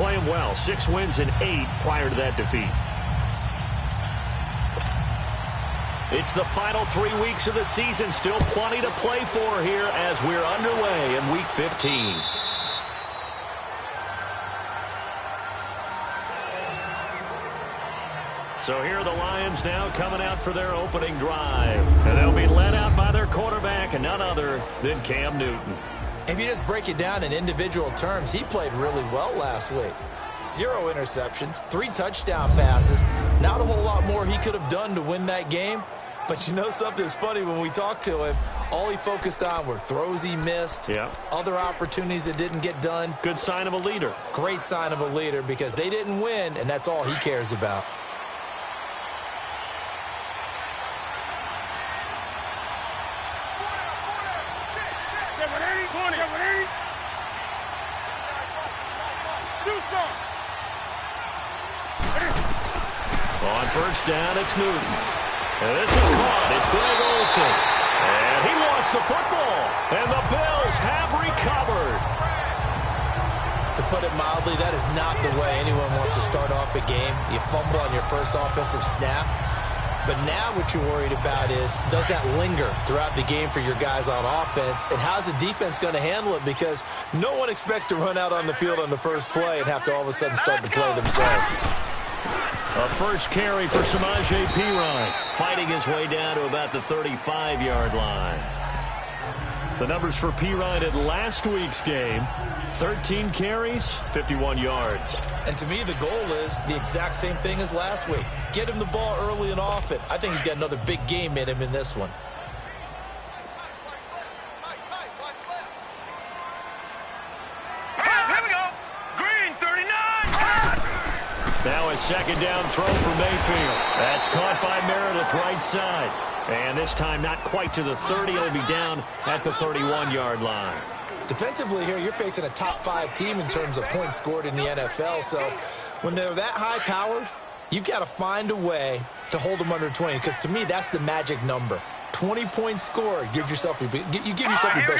playing well. 6 wins and 8 prior to that defeat. It's the final 3 weeks of the season. Still plenty to play for here as we're underway in Week 15. So here are the Lions now coming out for their opening drive. And they'll be led out by their quarterback and none other than Cam Newton. If you just break it down in individual terms, he played really well last week. 0 interceptions, 3 touchdown passes. Not a whole lot more he could have done to win that game. But you know something's funny, when we talked to him, all he focused on were throws he missed, other opportunities that didn't get done. Good sign of a leader. Great sign of a leader because they didn't win, and that's all he cares about. On first down, it's Newton. And this is caught. It's Greg Olsen. And he lost the football. And the Bills have recovered. To put it mildly, that is not the way anyone wants to start off a game. You fumble on your first offensive snap. But now what you're worried about is, does that linger throughout the game for your guys on offense? And how's the defense going to handle it? Because no one expects to run out on the field on the first play and have to all of a sudden start to play themselves. A first carry for Samaje Perine, fighting his way down to about the 35-yard line. The numbers for Perine in last week's game: 13 carries, 51 yards. And to me, the goal is the exact same thing as last week. Get him the ball early and often. I think he's got another big game in him in this one. Now a second down throw for Mayfield. That's caught by Meredith right side. And this time not quite to the 30. It'll be down at the 31-yard line. Defensively here, you're facing a top 5 team in terms of points scored in the NFL. So when they're that high-powered, you've got to find a way to hold them under 20. Because to me, that's the magic number. 20 points scored, you give yourself your best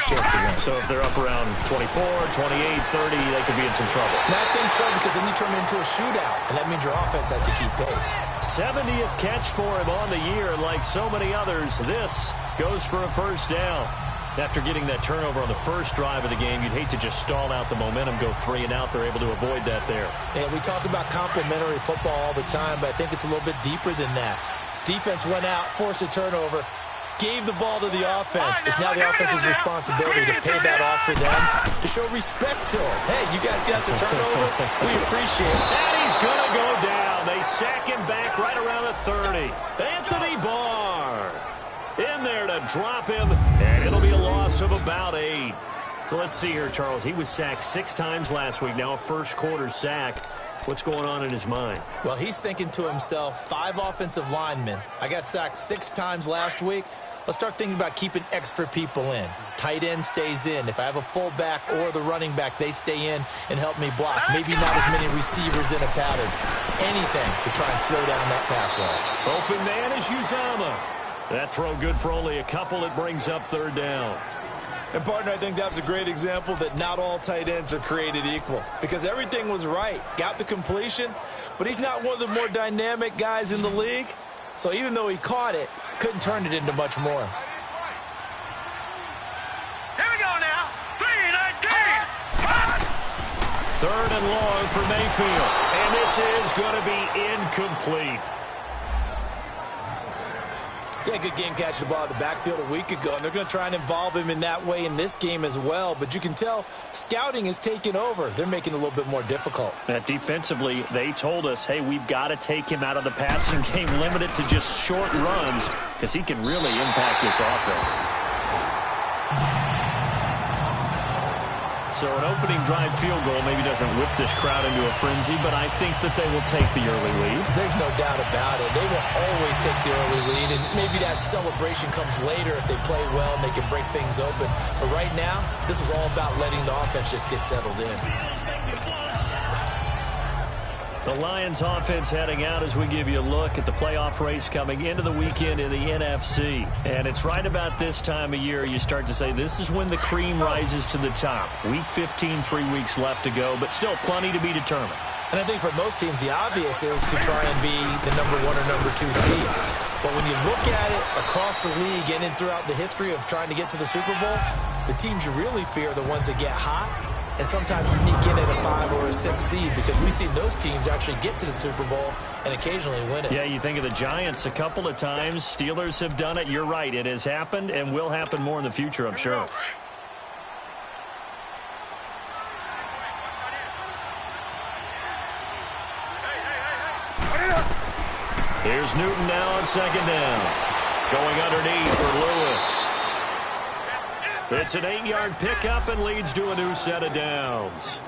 chance to win. So if they're up around 24, 28, 30, they could be in some trouble. And I think so, because then you turn it into a shootout, and that means your offense has to keep pace. 70th catch for him on the year, and like so many others, this goes for a first down. After getting that turnover on the first drive of the game, you'd hate to just stall out the momentum, go 3 and out. They're able to avoid that there. And we talk about complementary football all the time, but I think it's a little bit deeper than that. Defense went out, forced a turnover, gave the ball to the offense. It's now the offense's responsibility to pay that off for them, to show respect to them. Hey, you guys got the turnover. We appreciate it. And he's going to go down. They sack him back right around the 30. Anthony Barr in there to drop him, and it'll be a loss of about 8. Let's see here, Charles. He was sacked 6 times last week. Now a first-quarter sack. What's going on in his mind? Well, he's thinking to himself, 5 offensive linemen. I got sacked 6 times last week. Let's start thinking about keeping extra people in. Tight end stays in. If I have a fullback or the running back, they stay in and help me block. Maybe not as many receivers in a pattern. Anything to try and slow down that pass rush. Open man is Uzomah. That throw good for only a couple. It brings up 3rd down. And, partner, I think that was a great example that not all tight ends are created equal. Because everything was right. Got the completion, but he's not one of the more dynamic guys in the league. So even though he caught it, couldn't turn it into much more. Here we go now. 3-19. 3rd and long for Mayfield. And this is going to be incomplete. He had a good game catching the ball in the backfield a week ago, and they're going to try and involve him in that way in this game as well. But you can tell scouting is taking over. They're making it a little bit more difficult. Defensively, they told us, hey, we've got to take him out of the passing game, limit it to just short runs, because he can really impact this offense. So an opening drive field goal maybe doesn't whip this crowd into a frenzy, but I think that they will take the early lead. There's no doubt about it. They will always take the early lead, and maybe that celebration comes later if they play well and they can break things open. But right now, this is all about letting the offense just get settled in. The Lions offense heading out as we give you a look at the playoff race coming into the weekend in the NFC. And it's right about this time of year you start to say this is when the cream rises to the top. Week 15, 3 weeks left to go, but still plenty to be determined. And I think for most teams, the obvious is to try and be the number 1 or number 2 seed. But when you look at it across the league and throughout the history of trying to get to the Super Bowl, the teams you really fear are the ones that get hot and sometimes sneak in at a 5 or a 6 seed, because we've seen those teams actually get to the Super Bowl and occasionally win it. Yeah, you think of the Giants a couple of times. Steelers have done it. You're right. It has happened and will happen more in the future, I'm sure. Here's Newton now on second down. Going underneath for Lewis. It's an 8-yard pickup and leads to a new set of downs.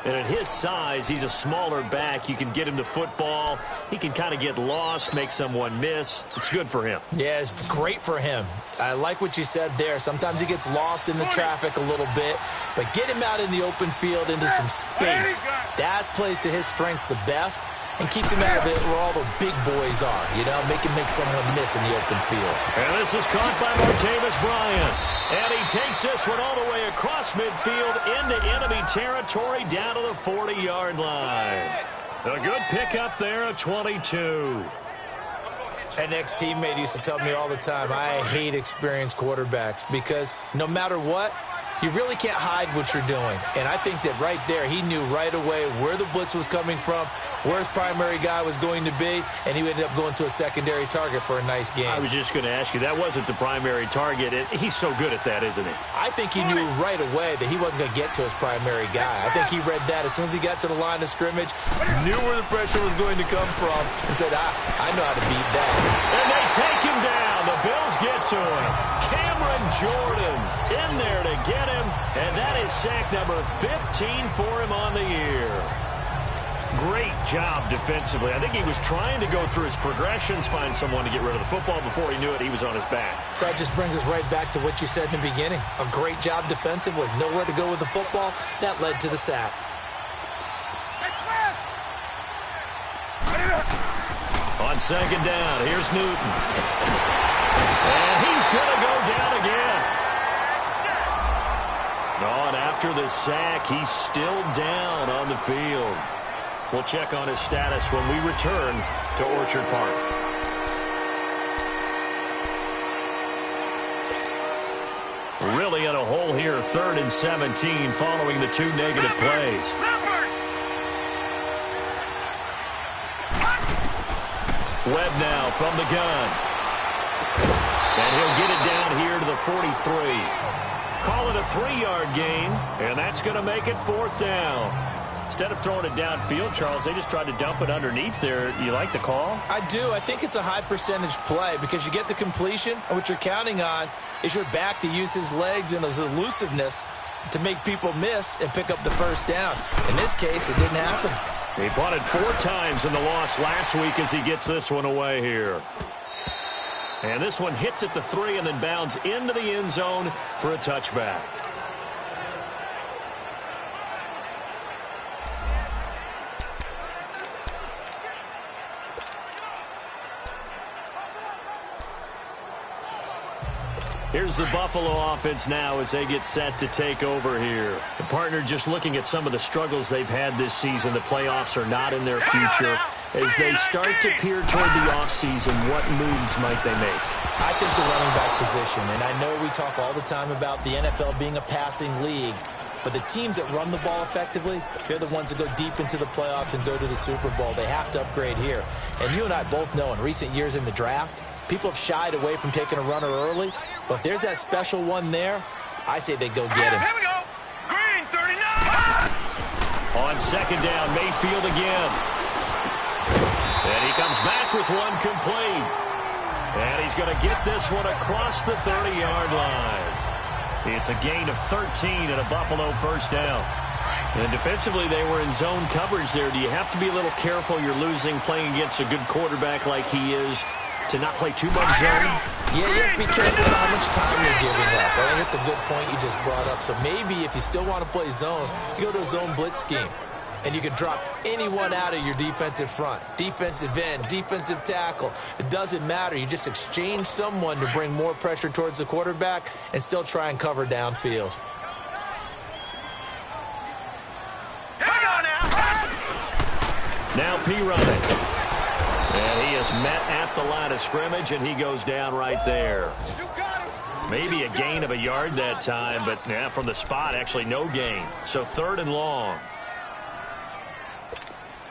And at his size, he's a smaller back. You can get him to football. He can kind of get lost, make someone miss. It's good for him. Yeah, it's great for him. I like what you said there. Sometimes he gets lost in the traffic a little bit, but get him out in the open field into some space. That plays to his strengths the best and keeps him out of it where all the big boys are, you know, make someone miss in the open field. And this is caught by Martavis Bryant. And he takes this one all the way across midfield into enemy territory down to the 40-yard line. A good pickup there at 22. An ex-teammate used to tell me all the time, I hate experienced quarterbacks because no matter what, you really can't hide what you're doing. And I think that right there, he knew right away where the blitz was coming from, where his primary guy was going to be, and he ended up going to a secondary target for a nice game. I was just going to ask you, that wasn't the primary target. He's so good at that, isn't he? I think he knew right away that he wasn't going to get to his primary guy. I think he read that as soon as he got to the line of scrimmage, knew where the pressure was going to come from, and said, I know how to beat that. And they take him down. The Bills get to him. Cameron Jordan in there to get him, and that is sack number 15 for him on the year. Great job defensively. I think he was trying to go through his progressions, find someone to get rid of the football. Before he knew it, he was on his back. So that just brings us right back to what you said in the beginning. A great job defensively. Nowhere to go with the football. That led to the sack. On second down, here's Newton. And he's going to go down again. Oh, and after the sack, he's still down on the field. We'll check on his status when we return to Orchard Park. Really in a hole here, 3rd and 17 following the 2 negative plays. Webb now from the gun. And he'll get it down here to the 43. Call it a 3-yard gain, and that's going to make it 4th down. Instead of throwing it downfield, Charles, they just tried to dump it underneath there. You like the call? I do. I think it's a high-percentage play because you get the completion, and what you're counting on is your back to use his legs and his elusiveness to make people miss and pick up the first down. In this case, it didn't happen. He punted 4 times in the loss last week as he gets this one away here. And this one hits at the 3 and then bounds into the end zone for a touchback. Here's the Buffalo offense now as they get set to take over here. The partner just looking at some of the struggles they've had this season. The playoffs are not in their future. As they start to peer toward the offseason, what moves might they make? I think the running back position, and I know we talk all the time about the NFL being a passing league, but the teams that run the ball effectively, they're the ones that go deep into the playoffs and go to the Super Bowl. They have to upgrade here. And you and I both know in recent years in the draft, people have shied away from taking a runner early, but if there's that special one there, I say they go get him. Here we go. Green 39. On second down, Mayfield again. And he comes back with one complete. And he's going to get this one across the 30-yard line. It's a gain of 13 and a Buffalo first down. And defensively, they were in zone coverage there. Do you have to be a little careful? You're losing playing against a good quarterback like he is to not play too much zone? Yeah, you have to be careful about how much time you're giving up. I think it's a good point you just brought up. So maybe if you still want to play zone, you go to a zone blitz scheme. and you can drop anyone out of your defensive front. Defensive end, defensive tackle. It doesn't matter. You just exchange someone to bring more pressure towards the quarterback and still try and cover downfield. Now P running. And he is met at the line of scrimmage, and he goes down right there. Maybe a gain of a yard that time, but from the spot, actually no gain. So 3rd and long.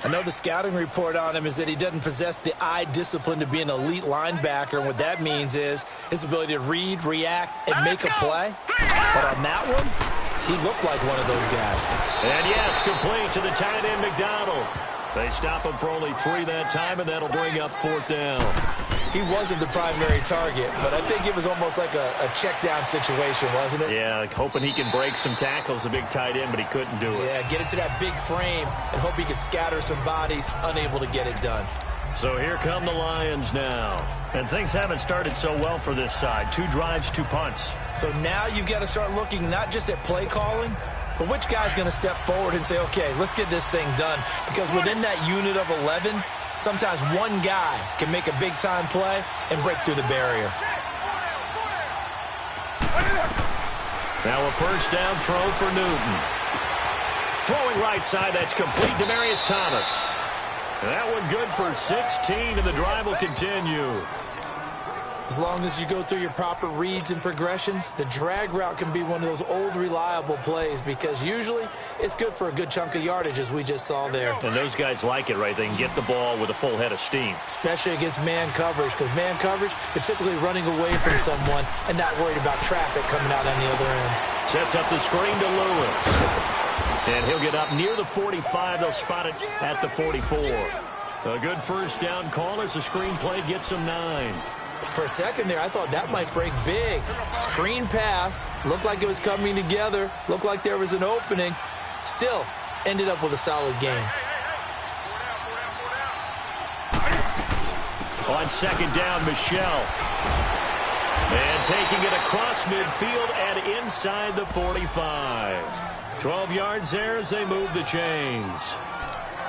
I know the scouting report on him is that he doesn't possess the eye discipline to be an elite linebacker, and what that means is his ability to read, react, and make a play. But on that one, he looked like one of those guys. And yes, complete to the tight end, McDonald. They stop him for only 3 that time, and that'll bring up 4th down. He wasn't the primary target, but I think it was almost like a check-down situation, wasn't it? Yeah, like hoping he can break some tackles, a big tight end, but he couldn't do it. Yeah, get into that big frame and hope he could scatter some bodies, unable to get it done. So here come the Lions now. And things haven't started so well for this side. 2 drives, 2 punts. So now you've got to start looking not just at play calling, but which guy's going to step forward and say, okay, let's get this thing done. Because within that unit of 11, sometimes one guy can make a big-time play and break through the barrier. Now a first down throw for Newton. Throwing right side, that's complete. Demaryius Thomas. That one good for 16, and the drive will continue. As long as you go through your proper reads and progressions, the drag route can be one of those old reliable plays because usually it's good for a good chunk of yardage, as we just saw there. And those guys like it, right? They can get the ball with a full head of steam. Especially against man coverage, because man coverage, you're typically running away from someone and not worried about traffic coming out on the other end. Sets up the screen to Lewis. And he'll get up near the 45. They'll spot it at the 44. A good first down call as the screen play gets him 9. For a second there, I thought that might break big. Screen pass. Looked like it was coming together. Looked like there was an opening. Still, ended up with a solid game. On second down, Michelle. And taking it across midfield and inside the 45. 12 yards there as they move the chains.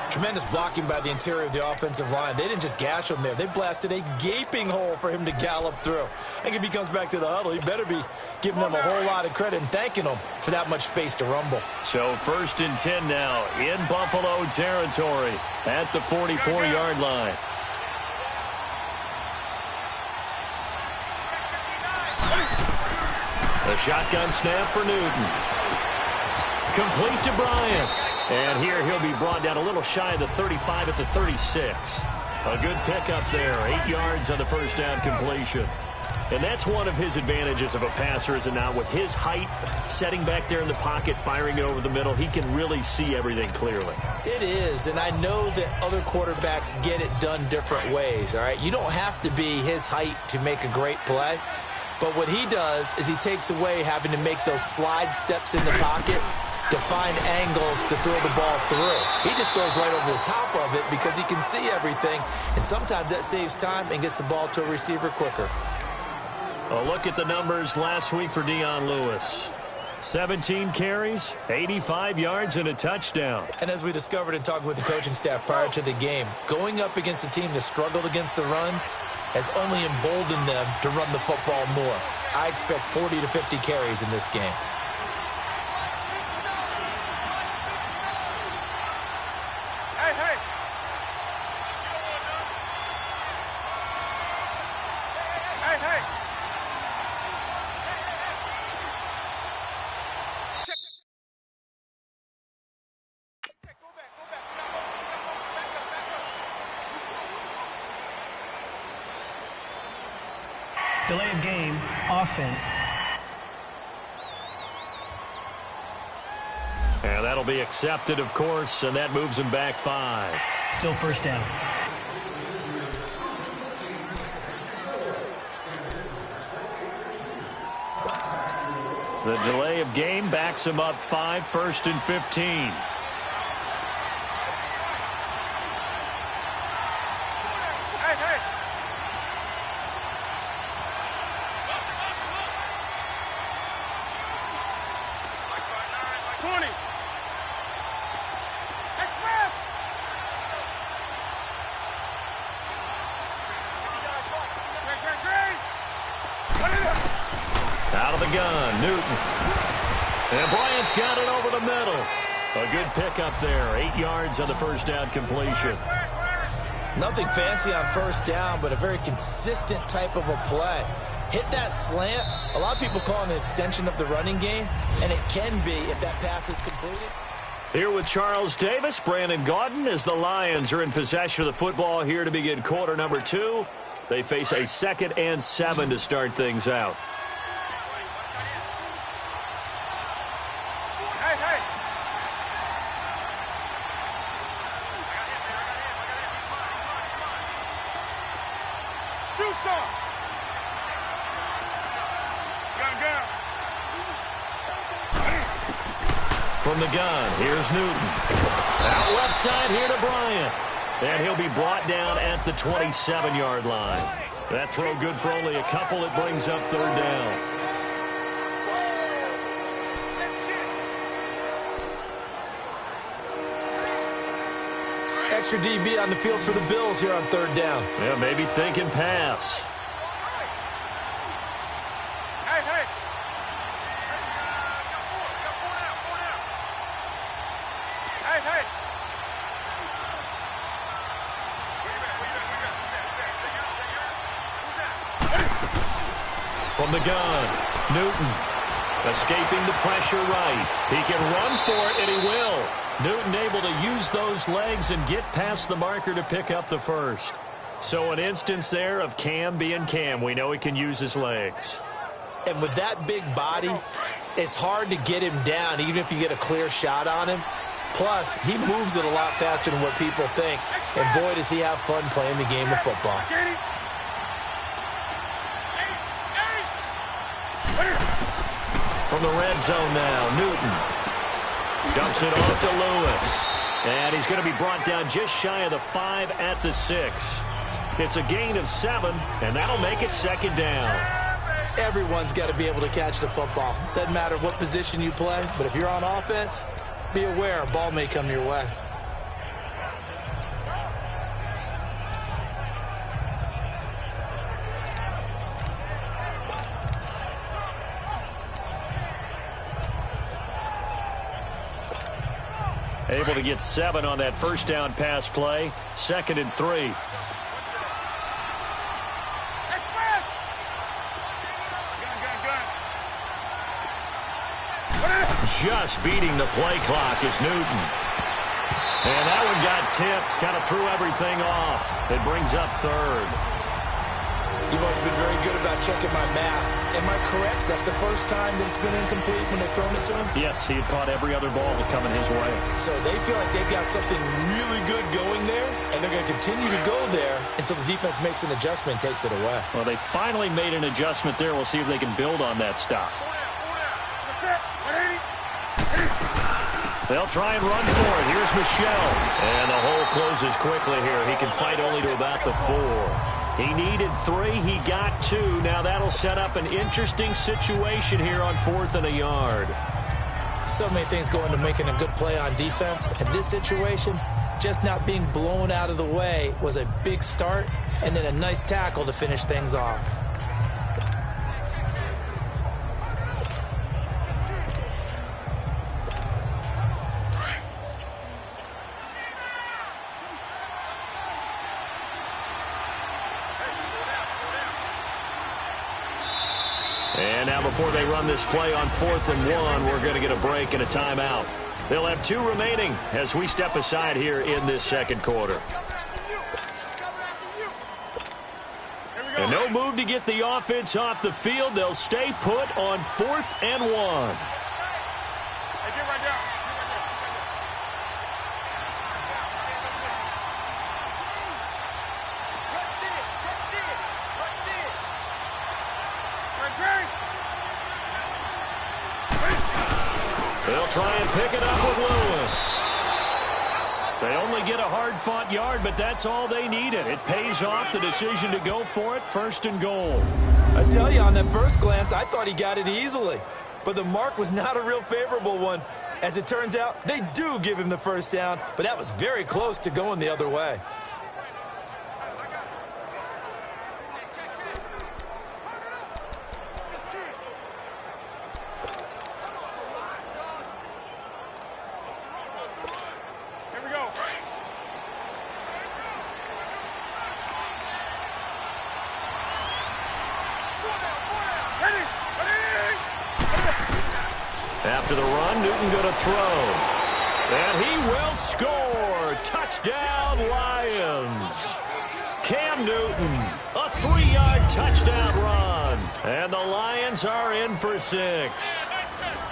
Tremendous blocking by the interior of the offensive line. They didn't just gash him there. They blasted a gaping hole for him to gallop through. I think if he comes back to the huddle, he better be giving them a whole lot of credit and thanking them for that much space to rumble. So 1st and 10 now in Buffalo territory at the 44-yard line. A shotgun snap for Newton. Complete to Bryant. And here he'll be brought down a little shy of the 35 at the 36. A good pickup there. 8 yards on the first down completion. And that's one of his advantages of a passer, is it not? With his height, setting back there in the pocket, firing it over the middle, he can really see everything clearly. It is, and I know that other quarterbacks get it done different ways, all right? You don't have to be his height to make a great play. But what he does is he takes away having to make those slide steps in the pocket to find angles to throw the ball through. He just throws right over the top of it because he can see everything, and sometimes that saves time and gets the ball to a receiver quicker. A look at the numbers last week for Dion Lewis. 17 carries, 85 yards, and a touchdown. And as we discovered in talking with the coaching staff prior to the game, going up against a team that struggled against the run has only emboldened them to run the football more. I expect 40 to 50 carries in this game. Delay of game, offense. And that'll be accepted, of course, and that moves him back 5. Still first down. The delay of game backs him up 5, 1st and 15. gun, Newton. And Bryant's got it over the middle. A good pickup there. 8 yards on the first down completion. Nothing fancy on first down, but a very consistent type of a play. Hit that slant. A lot of people call it an extension of the running game, and it can be if that pass is completed. Here with Charles Davis, Brandon Gaudin, as the Lions are in possession of the football here to begin quarter number 2. They face a 2nd and 7 to start things out. From the gun, here's Newton. Out left side here to Bryant. And he'll be brought down at the 27-yard line. That throw good for only a couple. It brings up 3rd down. Extra DB on the field for the Bills here on 3rd down. Yeah, maybe thinking pass. From the gun, Newton escaping the pressure right. He can run for it, and he will. Newton able to use those legs and get past the marker to pick up the first. So an instance there of Cam being Cam. We know he can use his legs. And with that big body, it's hard to get him down, even if you get a clear shot on him. Plus, he moves it a lot faster than what people think. And boy, does he have fun playing the game of football. From the red zone now, Newton dumps it off to Lewis. And he's going to be brought down just shy of the 5 at the 6. It's a gain of 7, and that'll make it 2nd down. Everyone's got to be able to catch the football. Doesn't matter what position you play, but if you're on offense, be aware a ball may come your way. Able to get 7 on that first down pass play. 2nd and 3. Just beating the play clock is Newton. And that one got tipped. Kind of threw everything off. It brings up 3rd. You've always been very good about checking my math. Am I correct? That's the first time that it's been incomplete when they've thrown it to him? Yes, he had caught every other ball that's coming his way. So they feel like they've got something really good going there, and they're going to continue to go there until the defense makes an adjustment and takes it away. Well, they finally made an adjustment there. We'll see if they can build on that stop. They'll try and run for it. Here's Michelle. And the hole closes quickly here. He can fight only to about the 4. He needed 3. He got 2. Now that'll set up an interesting situation here on 4th and a yard. So many things go into making a good play on defense. In this situation, just not being blown out of the way was a big start, and then a nice tackle to finish things off. And now before they run this play on 4th and 1, we're going to get a break and a timeout. They'll have 2 remaining as we step aside here in this 2nd quarter. And no move to get the offense off the field. They'll stay put on 4th and 1. They'll try and pick it up with Lewis. They only get a hard-fought yard, but that's all they needed. It pays off the decision to go for it, 1st and goal. I tell you, on that first glance, I thought he got it easily. But the mark was not a real favorable one. As it turns out, they do give him the first down, but that was very close to going the other way. After the run, Newton going to throw. And he will score. Touchdown, Lions. Cam Newton, a 3-yard touchdown run. And the Lions are in for 6.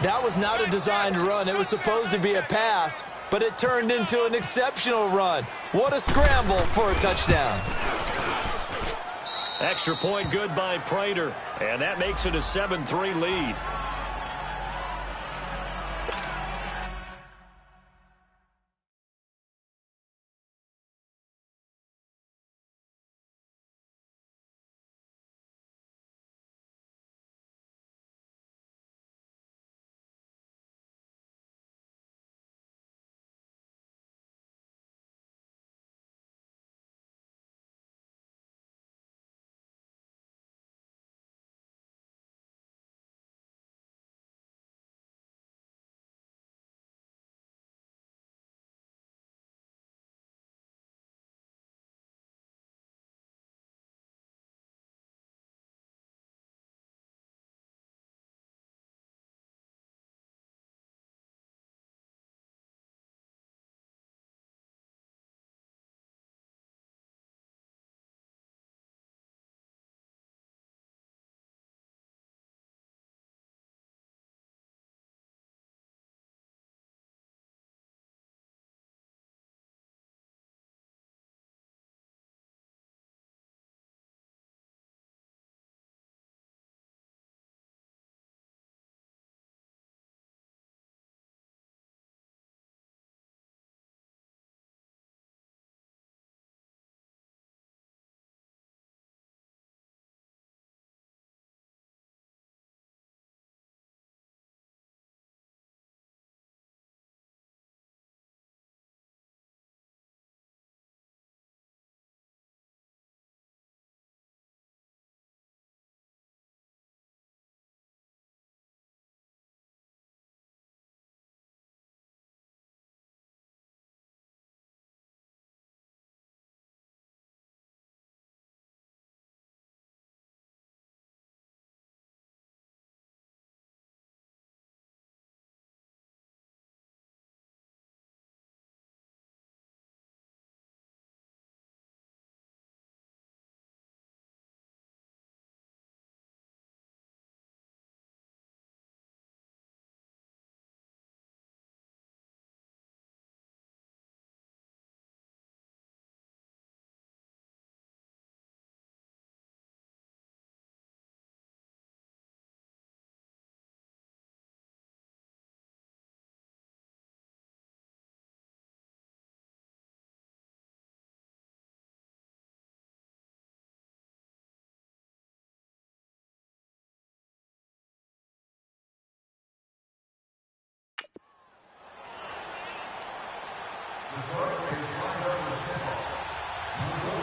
That was not a designed run. It was supposed to be a pass, but it turned into an exceptional run. What a scramble for a touchdown. Extra point good by Prater, and that makes it a 7-3 lead.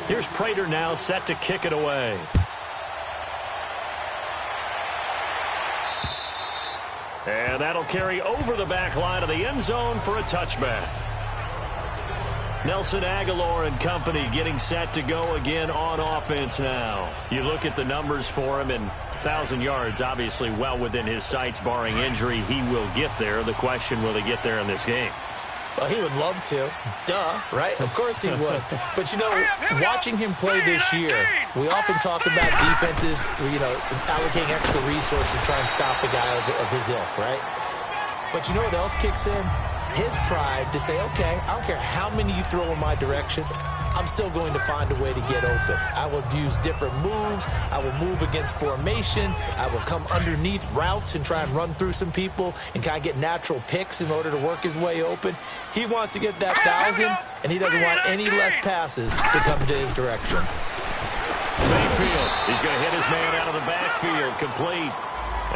Here's Prater now set to kick it away. And that'll carry over the back line of the end zone for a touchback. Nelson Aguilar and company getting set to go again on offense now. You look at the numbers for him, and 1,000 yards obviously well within his sights, barring injury. He will get there. The question, will he get there in this game? Well, he would love to. Duh, right? Of course he would. But, you know, watching him play this year, we often talk about defenses, you know, allocating extra resources to try and stop a guy of his ilk, right? But you know what else kicks in? His pride to say, okay, I don't care how many you throw in my direction, I'm still going to find a way to get open. I will use different moves. I will move against formation. I will come underneath routes and try and run through some people and kind of get natural picks in order to work his way open. He wants to get that 1,000, and he doesn't want any less passes to come to his direction. Mayfield, he's going to hit his man out of the backfield, complete.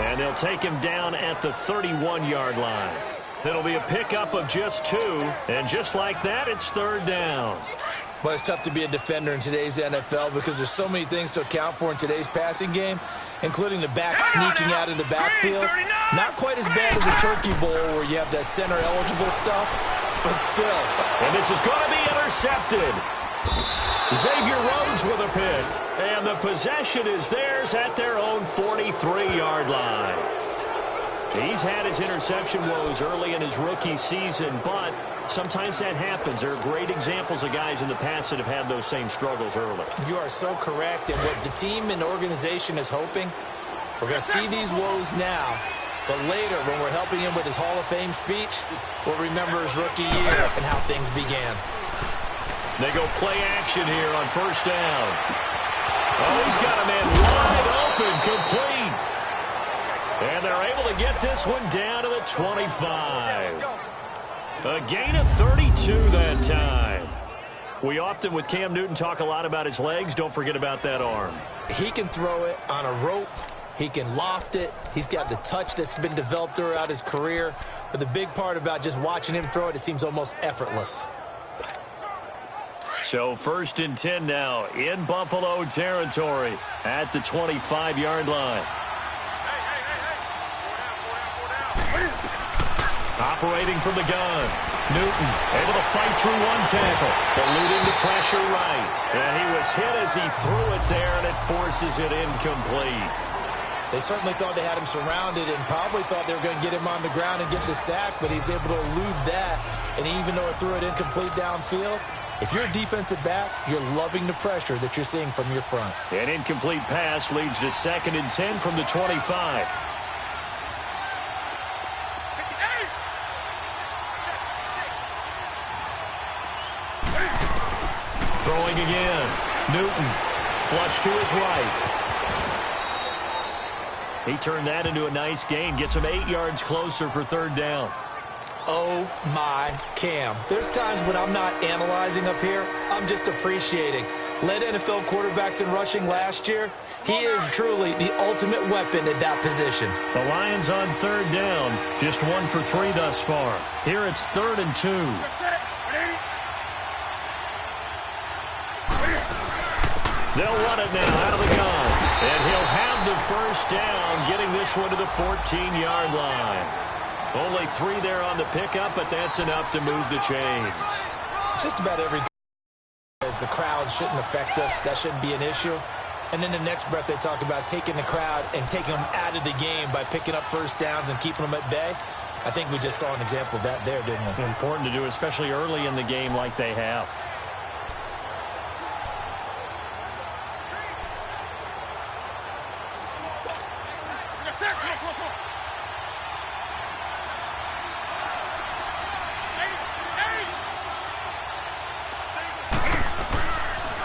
And they'll take him down at the 31-yard line. It'll be a pickup of just 2, and just like that, it's 3rd down. But it's tough to be a defender in today's NFL because there's so many things to account for in today's passing game, including the back sneaking out of the backfield. Not quite as bad as a turkey bowl where you have that center-eligible stuff, but still. And this is going to be intercepted. Xavier Rhodes with a pick. And the possession is theirs at their own 43-yard line. He's had his interception woes early in his rookie season, but sometimes that happens. There are great examples of guys in the past that have had those same struggles early. You are so correct. And what the team and organization is hoping, we're going to see these woes now, but later when we're helping him with his Hall of Fame speech, we'll remember his rookie year and how things began. They go play action here on first down. Oh, he's got a man wide open, complete. And they're able to get this one down to the 25. A gain of 32 that time. We often, with Cam Newton, talk a lot about his legs. Don't forget about that arm. He can throw it on a rope. He can loft it. He's got the touch that's been developed throughout his career. But the big part about just watching him throw it, it seems almost effortless. So 1st and 10 now in Buffalo territory at the 25-yard line. Operating from the gun. Newton able to fight through one tackle, eluding the pressure right. And he was hit as he threw it there, and it forces it incomplete. They certainly thought they had him surrounded and probably thought they were going to get him on the ground and get the sack, but he was able to elude that. And even though it threw it incomplete downfield, if you're a defensive back, you're loving the pressure that you're seeing from your front. An incomplete pass leads to 2nd and 10 from the 25. Throwing again. Newton. Flush to his right. He turned that into a nice gain. Gets him 8 yards closer for 3rd down. Oh, my Cam. There's times when I'm not analyzing up here. I'm just appreciating. Led NFL quarterbacks in rushing last year. He is truly the ultimate weapon at that position. The Lions on 3rd down. Just 1 for 3 thus far. Here it's 3rd and 2. They'll run it now out of the gun. And he'll have the 1st down, getting this one to the 14-yard line. Only 3 there on the pickup, but that's enough to move the chains. Just about every as the crowd shouldn't affect us. That shouldn't be an issue. And then the next breath they talk about taking the crowd and taking them out of the game by picking up 1st downs and keeping them at bay. I think we just saw an example of that there, didn't we? Important to do, especially early in the game like they have.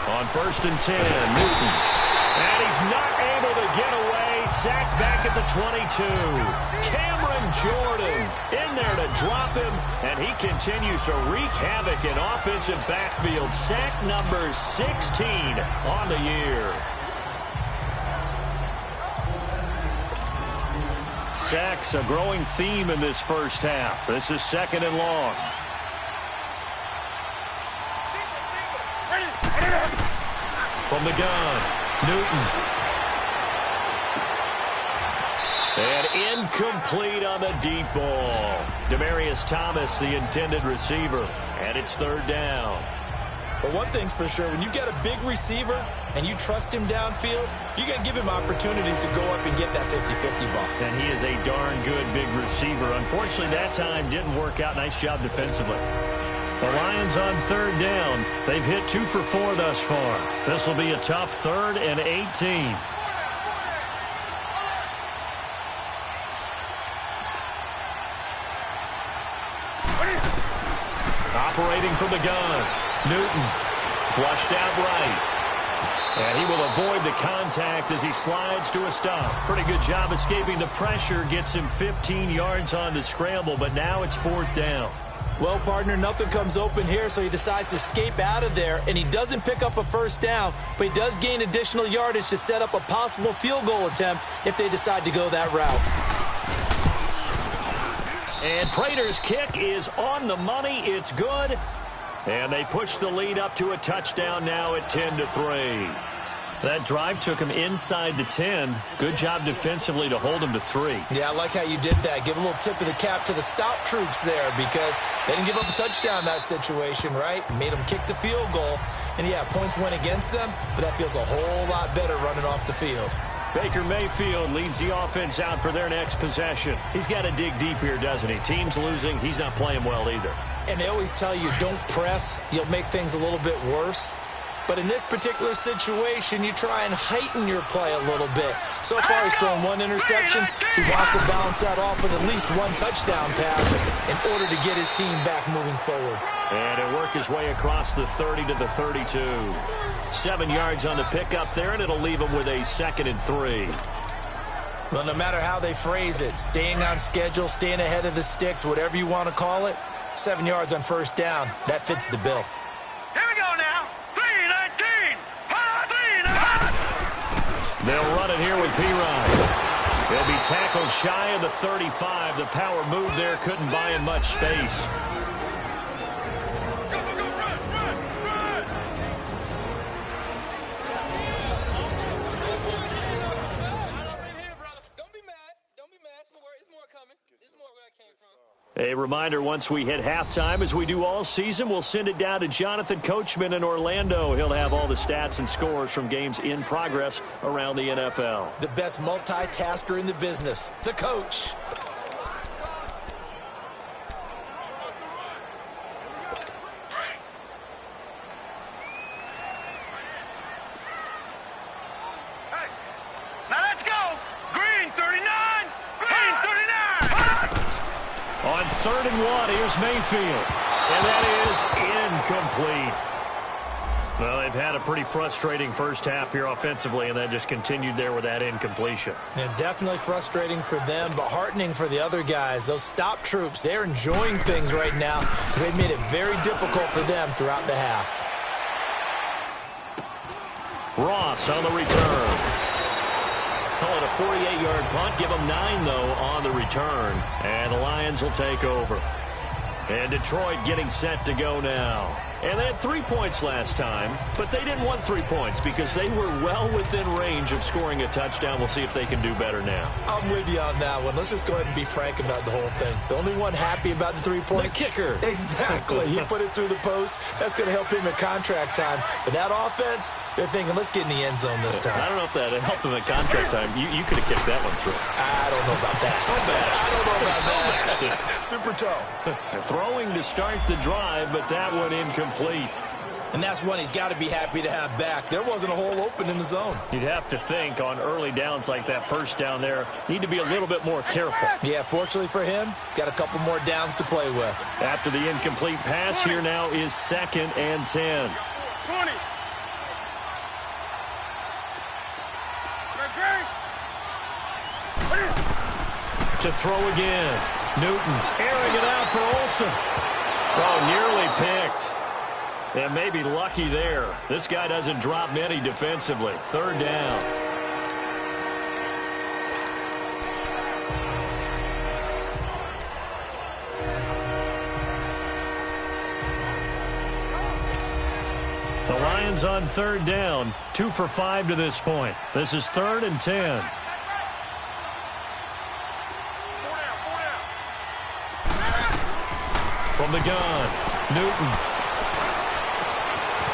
On 1st and 10, Newton. And he's not able to get away. Sacked back at the 22. Cameron Jordan in there to drop him. And he continues to wreak havoc in offensive backfield. Sack number 16 on the year. Sacks a growing theme in this first half. This is 2nd and long. From the gun, Newton. And incomplete on the deep ball. Demaryius Thomas, the intended receiver. And it's 3rd down. But one thing's for sure, when you get a big receiver and you trust him downfield, you're going to give him opportunities to go up and get that 50-50 ball. And he is a darn good big receiver. Unfortunately, that time didn't work out. Nice job defensively. The Lions on 3rd down. They've hit 2 for 4 thus far. This will be a tough 3rd and 18. Operating from the gun. Newton flushed out right. And he will avoid the contact as he slides to a stop. Pretty good job escaping the pressure. Gets him 15 yards on the scramble, but now it's 4th down. Well, partner, nothing comes open here, so he decides to escape out of there, and he doesn't pick up a 1st down, but he does gain additional yardage to set up a possible field goal attempt if they decide to go that route. And Prater's kick is on the money. It's good. And they push the lead up to a touchdown now at 10-3. That drive took him inside the 10. Good job defensively to hold him to 3. Yeah, I like how you did that. Give a little tip of the cap to the stop troops there because they didn't give up a touchdown in that situation, right? Made them kick the field goal. And, yeah, points went against them, but that feels a whole lot better running off the field. Baker Mayfield leads the offense out for their next possession. He's got to dig deep here, doesn't he? Team's losing. He's not playing well either. And they always tell you, don't press. You'll make things a little bit worse. But in this particular situation, you try and heighten your play a little bit. So far, he's thrown one interception. He wants to balance that off with at least one touchdown pass in order to get his team back moving forward. And he'll work his way across the 30 to the 32. 7 yards on the pickup there, and it'll leave him with a 2nd and 3. Well, no matter how they phrase it, staying on schedule, staying ahead of the sticks, whatever you want to call it, 7 yards on first down, that fits the bill. Here we go now. 3-19. They'll run it here with P-Rod. He'll be tackled shy of the 35. The power move there couldn't buy him much space. A reminder, once we hit halftime, as we do all season, we'll send it down to Jonathan Coachman in Orlando. He'll have all the stats and scores from games in progress around the NFL. The best multitasker in the business, the coach. Hey, now let's go. Green 39. Green 39. On 3rd and 1, here's Mayfield. And that is incomplete. Well, they've had a pretty frustrating first half here offensively, and that just continued there with that incompletion. And definitely frustrating for them, but heartening for the other guys. Those stop troops, they're enjoying things right now. They've made it very difficult for them throughout the half. Ross on the return. Call it a 48-yard punt. Give them 9, though, on the return. And the Lions will take over. And Detroit getting set to go now. And they had 3 points last time, but they didn't want 3 points because they were well within range of scoring a touchdown. We'll see if they can do better now. I'm with you on that one. Let's just go ahead and be frank about the whole thing. The only one happy about the 3-point? The kicker. Exactly. He put it through the post. That's going to help him at contract time. But that offense, they're thinking, let's get in the end zone this time. I don't know if that helped him at contract time. You could have kicked that one through. I don't know about that. I don't know about that. Super toe. Throwing to start the drive, but that one incomplete. And that's one he's got to be happy to have back. There wasn't a hole open in the zone. You'd have to think on early downs like that first down there, need to be a little bit more careful. Yeah, fortunately for him, got a couple more downs to play with. After the incomplete pass, here now is 2nd and 10. 20. To throw again. Newton airing it out for Olsen. Oh, nearly picked. And maybe lucky there. This guy doesn't drop many defensively. 3rd down. The Lions on 3rd down. 2 for 5 to this point. This is 3rd and 10. From the gun, Newton.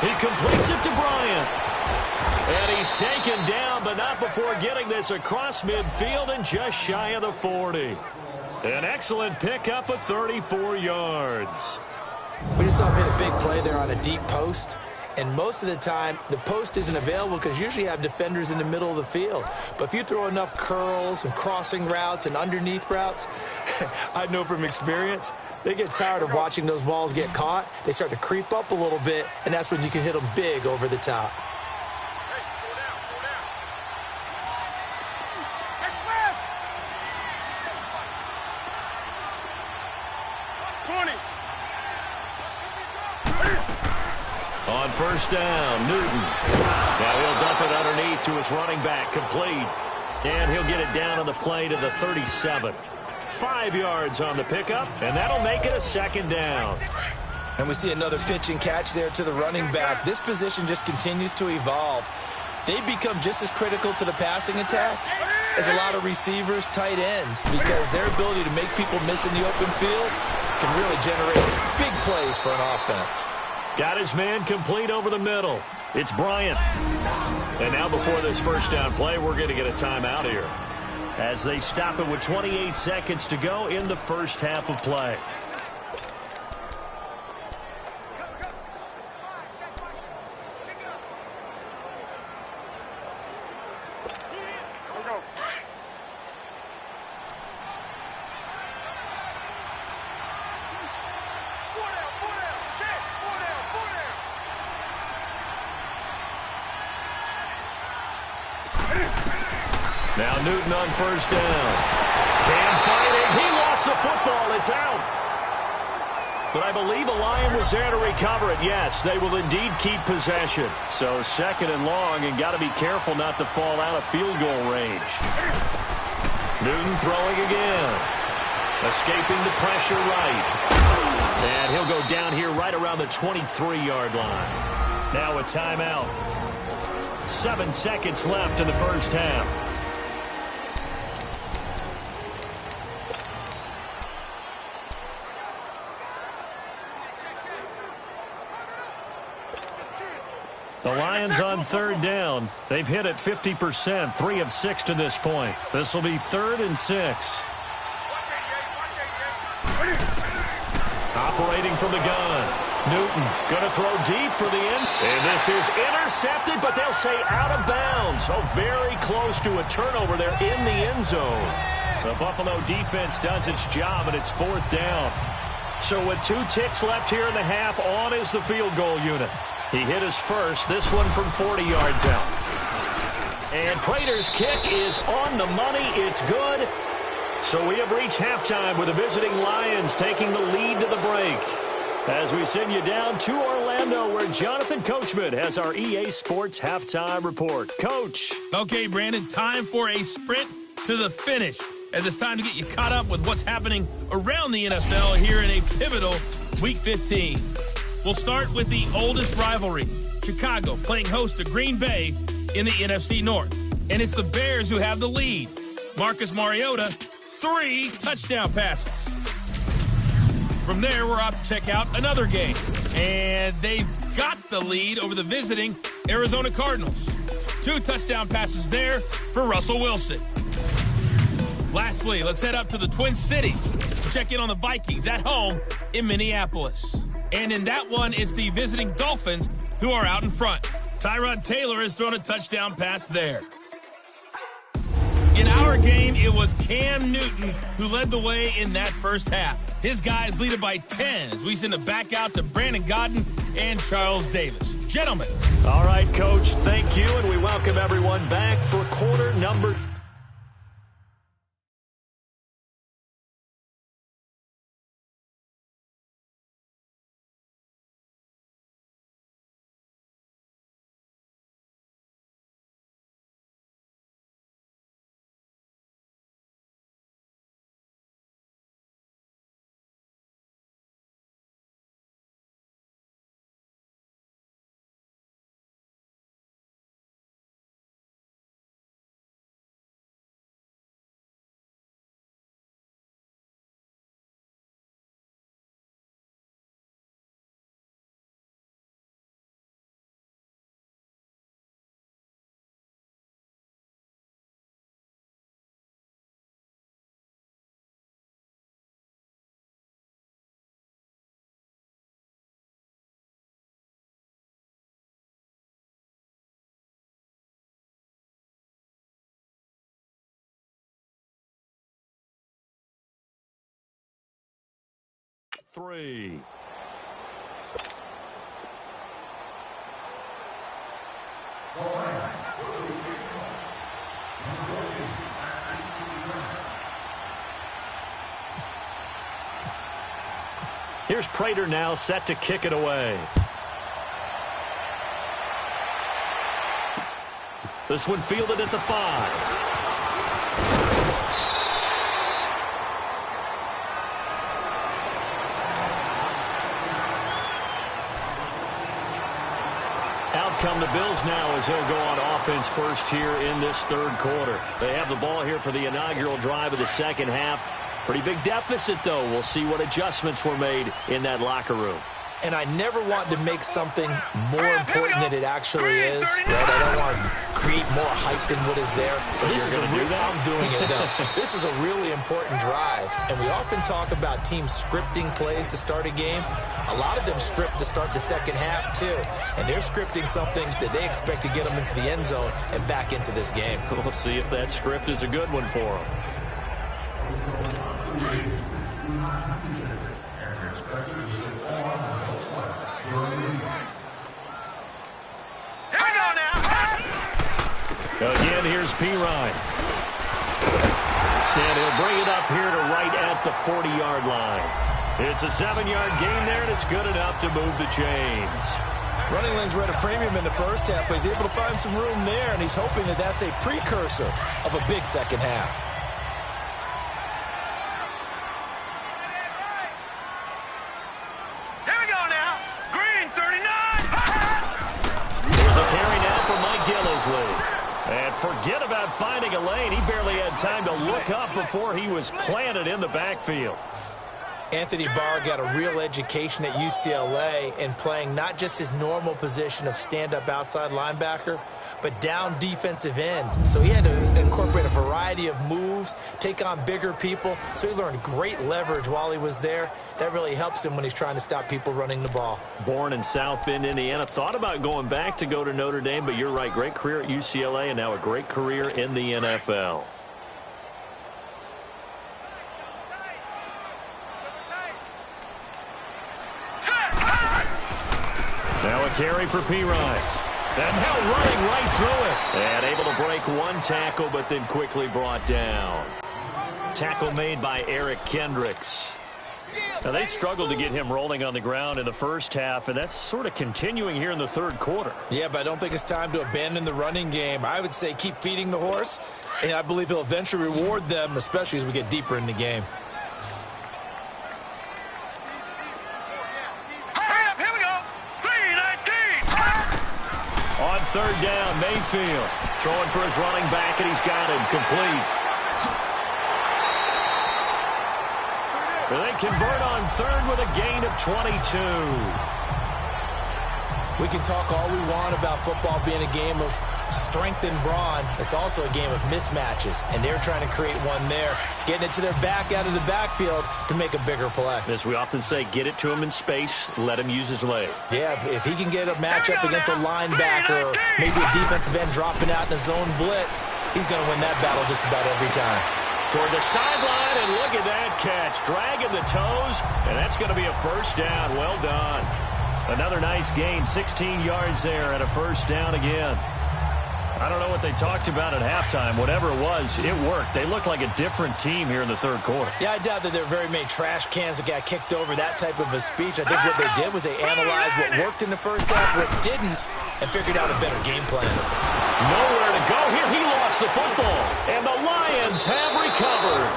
He completes it to Bryant. And he's taken down, but not before getting this across midfield and just shy of the 40. An excellent pickup of 34 yards. We just saw him hit a big play there on a deep post. And most of the time, the post isn't available because usually you have defenders in the middle of the field. But if you throw enough curls and crossing routes and underneath routes, I know from experience, they get tired of watching those balls get caught. They start to creep up a little bit, and that's when you can hit them big over the top. Hey, go down. 20. On first down, Newton. Now he'll dump it underneath to his running back, complete. And he'll get it down on the play to the 37. 5 yards on the pickup, and that'll make it a 2nd down. And we see another pitch and catch there to the running back. This position just continues to evolve. They become just as critical to the passing attack as a lot of receivers, tight ends, because their ability to make people miss in the open field can really generate big plays for an offense. Got his man complete over the middle. It's Bryant. And now before this first down play, we're going to get a timeout here, as they stop it with 28 seconds to go in the first half of play. Now Newton on first down. Cam fighting. He lost the football. It's out. But I believe a Lion was there to recover it. Yes, they will indeed keep possession. So second and long, and got to be careful not to fall out of field goal range. Newton throwing again. Escaping the pressure right. And he'll go down here right around the 23-yard line. Now a timeout. 7 seconds left in the first half. The Lions on third down. They've hit it 50%, 3 of 6 to this point. This will be 3rd and 6. Operating from the gun. Newton going to throw deep for the end. And this is intercepted, but they'll say out of bounds. So very close to a turnover there in the end zone. The Buffalo defense does its job, and it's 4th down. So with 2 ticks left here in the half, on is the field goal unit. He hit his first, this one from 40 yards out. And Prater's kick is on the money. It's good. So we have reached halftime with the visiting Lions taking the lead to the break. As we send you down to Orlando, where Jonathan Coachman has our EA Sports Halftime Report. Coach. Okay, Brandon, time for a sprint to the finish, as it's time to get you caught up with what's happening around the NFL here in a pivotal Week 15. We'll start with the oldest rivalry, Chicago playing host to Green Bay in the NFC North. And it's the Bears who have the lead. Marcus Mariota, 3 touchdown passes. From there, we're off to check out another game. And they've got the lead over the visiting Arizona Cardinals. 2 touchdown passes there for Russell Wilson. Lastly, let's head up to the Twin Cities to check in on the Vikings at home in Minneapolis. And in that one, it's the visiting Dolphins who are out in front. Tyrod Taylor has thrown a touchdown pass there. In our game, it was Cam Newton who led the way in that first half. His guys lead it by 10 as we send it back out to Brandon Godden and Charles Davis. Gentlemen. All right, Coach, thank you, and we welcome everyone back for quarter number 2. Here's Prater now set to kick it away. This one fielded at the 5. Out come the Bills now as they'll go on offense first here in this third quarter. They have the ball here for the inaugural drive of the second half. Pretty big deficit, though. We'll see what adjustments were made in that locker room. and I never want to make something more important than it actually is. Right? I don't want to create more hype than what is there. But this is I'm doing it though. This is a really important drive, and we often talk about teams scripting plays to start a game. A lot of them script to start the second half too, and they're scripting something that they expect to get them into the end zone and back into this game. We'll see if that script is a good one for them. Again, here's Pirine. And he'll bring it up here to right at the 40-yard line. It's a 7-yard gain there, and it's good enough to move the chains. Running lanes were at a premium in the first half, but he's able to find some room there, and he's hoping that that's a precursor of a big second half. Here we go now. Green, 39. There's a carry now for Mike Gillisley. And forget about finding a lane. He barely had time to look up before he was planted in the backfield. Anthony Barr got a real education at UCLA in playing not just his normal position of stand-up outside linebacker, but down defensive end. So he had to incorporate a variety of moves, take on bigger people. So he learned great leverage while he was there. That really helps him when he's trying to stop people running the ball. Born in South Bend, Indiana. Thought about going back to go to Notre Dame, but you're right. Great career at UCLA and now a great career in the NFL. Now a carry for Pirine. And now running right through it. And able to break one tackle, but then quickly brought down. Tackle made by Eric Kendricks. Now they struggled to get him rolling on the ground in the first half, and that's sort of continuing here in the third quarter. Yeah, but I don't think it's time to abandon the running game. I would say keep feeding the horse, and I believe he'll eventually reward them, especially as we get deeper in the game. On third down, Mayfield throwing for his running back, and he's got him complete. They convert on third with a gain of 22. We can talk all we want about football being a game of strength and brawn. It's also a game of mismatches, and they're trying to create one there, getting it to their back out of the backfield to make a bigger play. As we often say, get it to him in space, let him use his leg. Yeah, if he can get a matchup against a linebacker or maybe a defensive end dropping out in a zone blitz, he's going to win that battle just about every time. Toward the sideline, and look at that catch. Dragging the toes, and that's going to be a first down. Well done. Another nice gain, 16 yards there, and a first down again. I don't know what they talked about at halftime. Whatever it was, it worked. They look like a different team here in the third quarter. Yeah, I doubt that there are very many trash cans that got kicked over, that type of a speech. I think what they did was they analyzed what worked in the first half, what didn't, and figured out a better game plan. Nowhere to go here. He lost the football, and the Lions have recovered.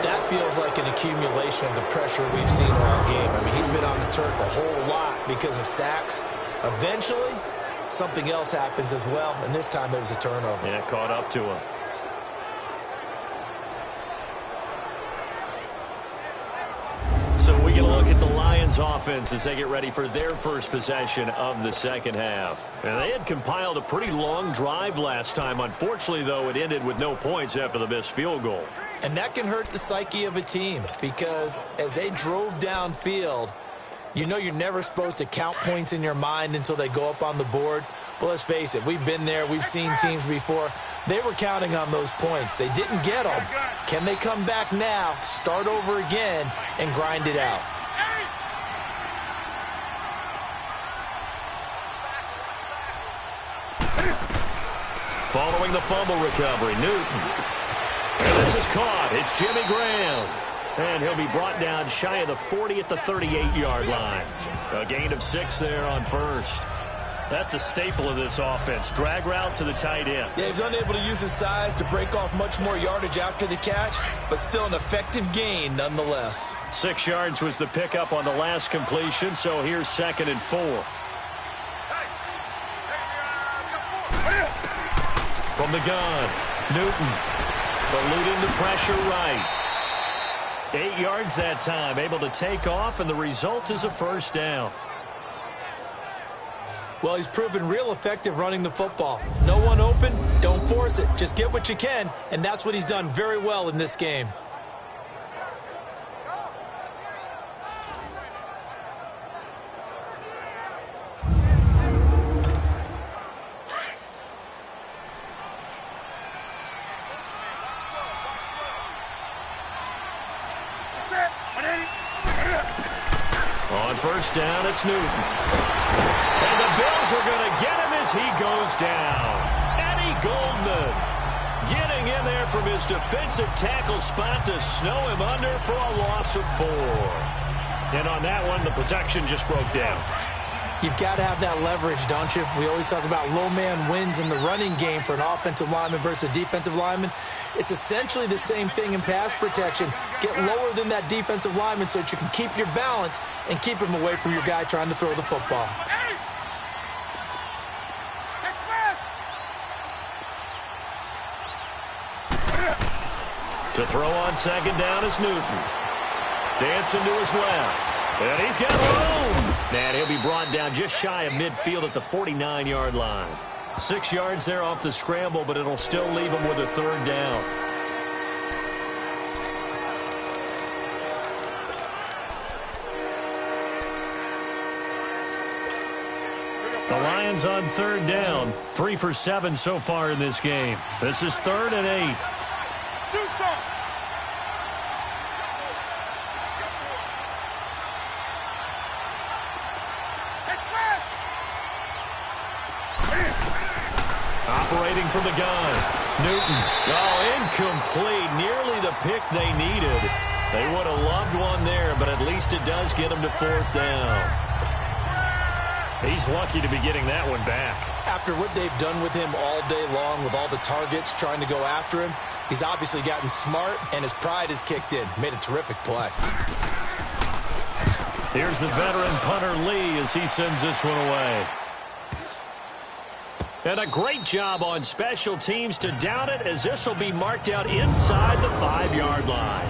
That feels like an accumulation of the pressure we've seen all game. I mean, he's been on the turf a whole lot because of sacks. Eventually, something else happens as well, and this time it was a turnover. Yeah, caught up to him. So we get a look at the Lions offense as they get ready for their first possession of the second half. And they had compiled a pretty long drive last time. Unfortunately, though, it ended with no points after the missed field goal. And that can hurt the psyche of a team because as they drove downfield, you know you're never supposed to count points in your mind until they go up on the board. But let's face it, we've been there. We've seen teams before. They were counting on those points. They didn't get them. Can they come back now, start over again, and grind it out? Following the fumble recovery, Newton. And this is caught. It's Jimmy Graham. And he'll be brought down shy of the 40 at the 38-yard line. A gain of 6 there on first. That's a staple of this offense. Drag route to the tight end. Yeah, he's unable to use his size to break off much more yardage after the catch, but still an effective gain nonetheless. 6 yards was the pickup on the last completion, so here's 2nd and 4. From the gun, Newton eluding the pressure right. 8 yards that time, able to take off, and the result is a first down. Well, he's proven real effective running the football. No one open, don't force it. Just get what you can, and that's what he's done very well in this game. On first down, it's Newton. And the Bills are going to get him as he goes down. Eddie Goldman getting in there from his defensive tackle spot to snow him under for a loss of 4. And on that one, the protection just broke down. You've got to have that leverage, don't you? We always talk about low man wins in the running game for an offensive lineman versus a defensive lineman. It's essentially the same thing in pass protection. Get lower than that defensive lineman so that you can keep your balance and keep him away from your guy trying to throw the football. To throw on second down is Newton. Dancing to his left. And he's got room. And he'll be brought down just shy of midfield at the 49-yard line. 6 yards there off the scramble, but it'll still leave him with a third down. The Lions on third down. 3 for 7 so far in this game. This is 3rd and 8. Operating from the gun. Newton. Oh, incomplete. Nearly the pick they needed. They would have loved one there, but at least it does get them to 4th down. He's lucky to be getting that one back. After what they've done with him all day long with all the targets trying to go after him, he's obviously gotten smart, and his pride has kicked in. Made a terrific play. Here's the veteran punter Lee as he sends this one away. And a great job on special teams to down it, as this will be marked out inside the 5-yard line.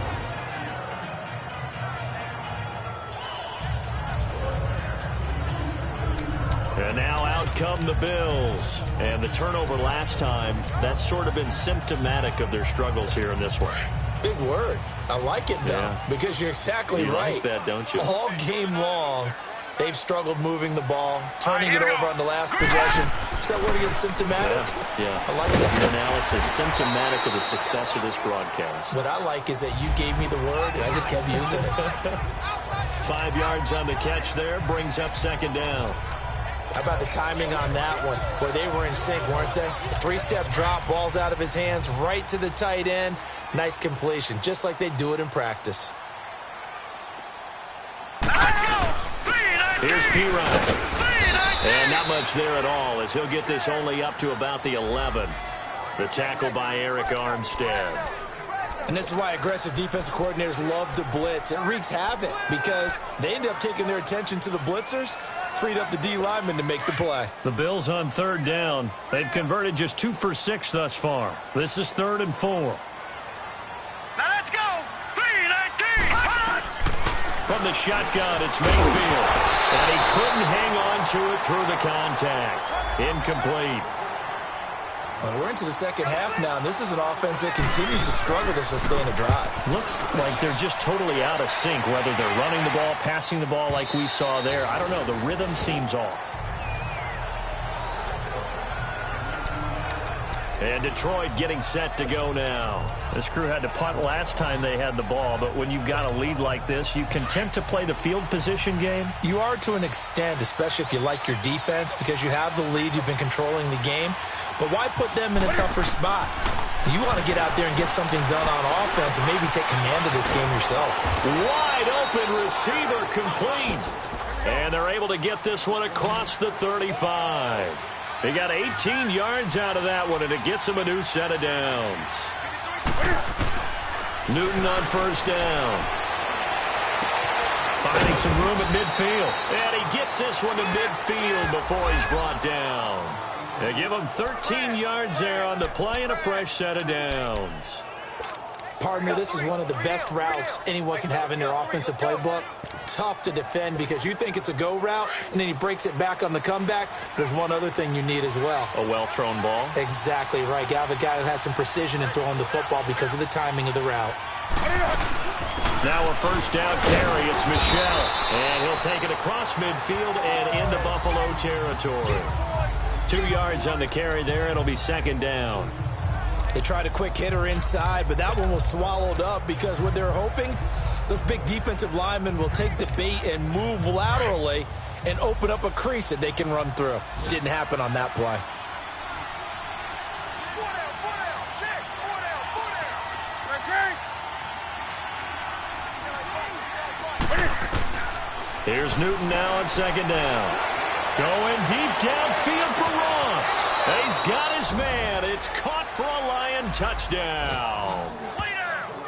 And now out come the Bills. And the turnover last time, that's sort of been symptomatic of their struggles here in this one. Big word. I like it, though, because you're exactly right. You like that, don't you? All game long, they've struggled moving the ball, turning it over on the last possession. Is that word again, symptomatic? Yeah. I like that. Your analysis, symptomatic of the success of this broadcast. What I like is that you gave me the word, and I just kept using it. 5 yards on the catch there, brings up second down. How about the timing on that one? Boy, they were in sync, weren't they? 3-step drop, ball's out of his hands, right to the tight end. Nice completion, just like they do it in practice. Here's P-Ryan. And not much there at all, as he'll get this only up to about the 11. The tackle by Eric Armstead. And this is why aggressive defensive coordinators love to blitz. It wreaks havoc because they end up taking their attention to the blitzers, freed up the D lineman to make the play. The Bills on third down. They've converted just 2 for 6 thus far. This is 3rd and 4. Now let's go. 3-19. From the shotgun, it's Mayfield. And he couldn't hang on to it through the contact. Incomplete. Well, we're into the second half now, and this is an offense that continues to struggle to sustain a drive. Looks like they're just totally out of sync, whether they're running the ball, passing the ball like we saw there. I don't know. The rhythm seems off. And Detroit getting set to go now. This crew had to punt last time they had the ball, but when you've got a lead like this, you content to play the field position game? You are to an extent, especially if you like your defense, because you have the lead, you've been controlling the game. But why put them in a tougher spot? You want to get out there and get something done on offense and maybe take command of this game yourself. Wide open receiver complete. And they're able to get this one across the 35. They got 18 yards out of that one, and it gets them a new set of downs. Newton on first down. Finding some room at midfield. And he gets this one to midfield before he's brought down. They give him 13 yards there on the play and a fresh set of downs. Partner, this is one of the best routes anyone can have in their offensive playbook. Tough to defend because you think it's a go route, and then he breaks it back on the comeback. There's one other thing you need as well. A well-thrown ball? Exactly right. You have a guy who has some precision in throwing the football because of the timing of the route. Now a first down carry. It's Michel. And he'll take it across midfield and into Buffalo territory. 2 yards on the carry there. It'll be second down. They tried a quick hitter inside, but that one was swallowed up because what they're hoping, those big defensive linemen will take the bait and move laterally and open up a crease that they can run through. Didn't happen on that play. Here's Newton now on second down. Going deep downfield for Ross. He's got his man. It's caught for a Lion touchdown.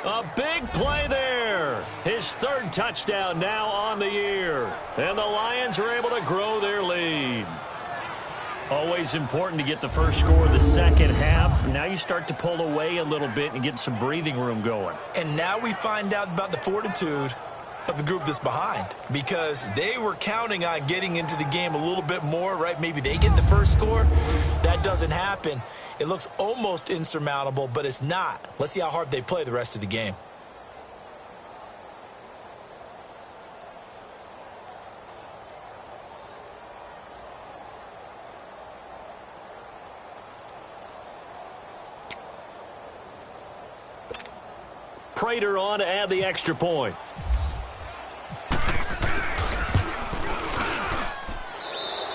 A big play there. His third touchdown now on the year. And the Lions are able to grow their lead. Always important to get the first score of the second half. Now you start to pull away a little bit and get some breathing room going. And now we find out about the fortitude of the group that's behind, because they were counting on getting into the game a little bit more, right? Maybe they get the first score. That doesn't happen. It looks almost insurmountable, but it's not. Let's see how hard they play the rest of the game. Prater on to add the extra point.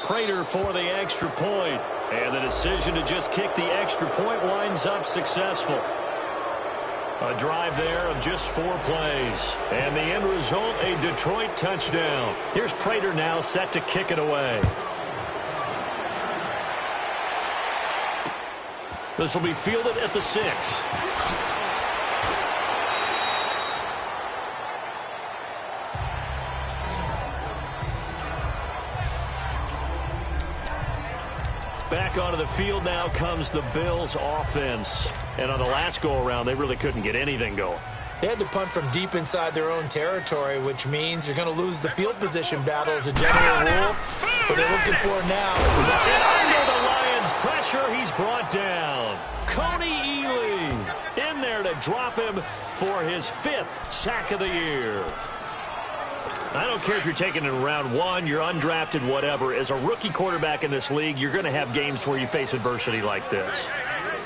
Prater for the extra point. And the decision to just kick the extra point winds up successful. A drive there of just 4 plays. And the end result, a Detroit touchdown. Here's Prater now set to kick it away. This will be fielded at the 6. Back onto the field now comes the Bills offense. And on the last go-around, they really couldn't get anything going. They had to punt from deep inside their own territory, which means you're going to lose the field position battle as a general rule. What they're looking for now is and under the Lions' pressure, he's brought down. Coney Ely in there to drop him for his 5th sack of the year. I don't care if you're taking it in round 1, you're undrafted, whatever. As a rookie quarterback in this league, you're going to have games where you face adversity like this.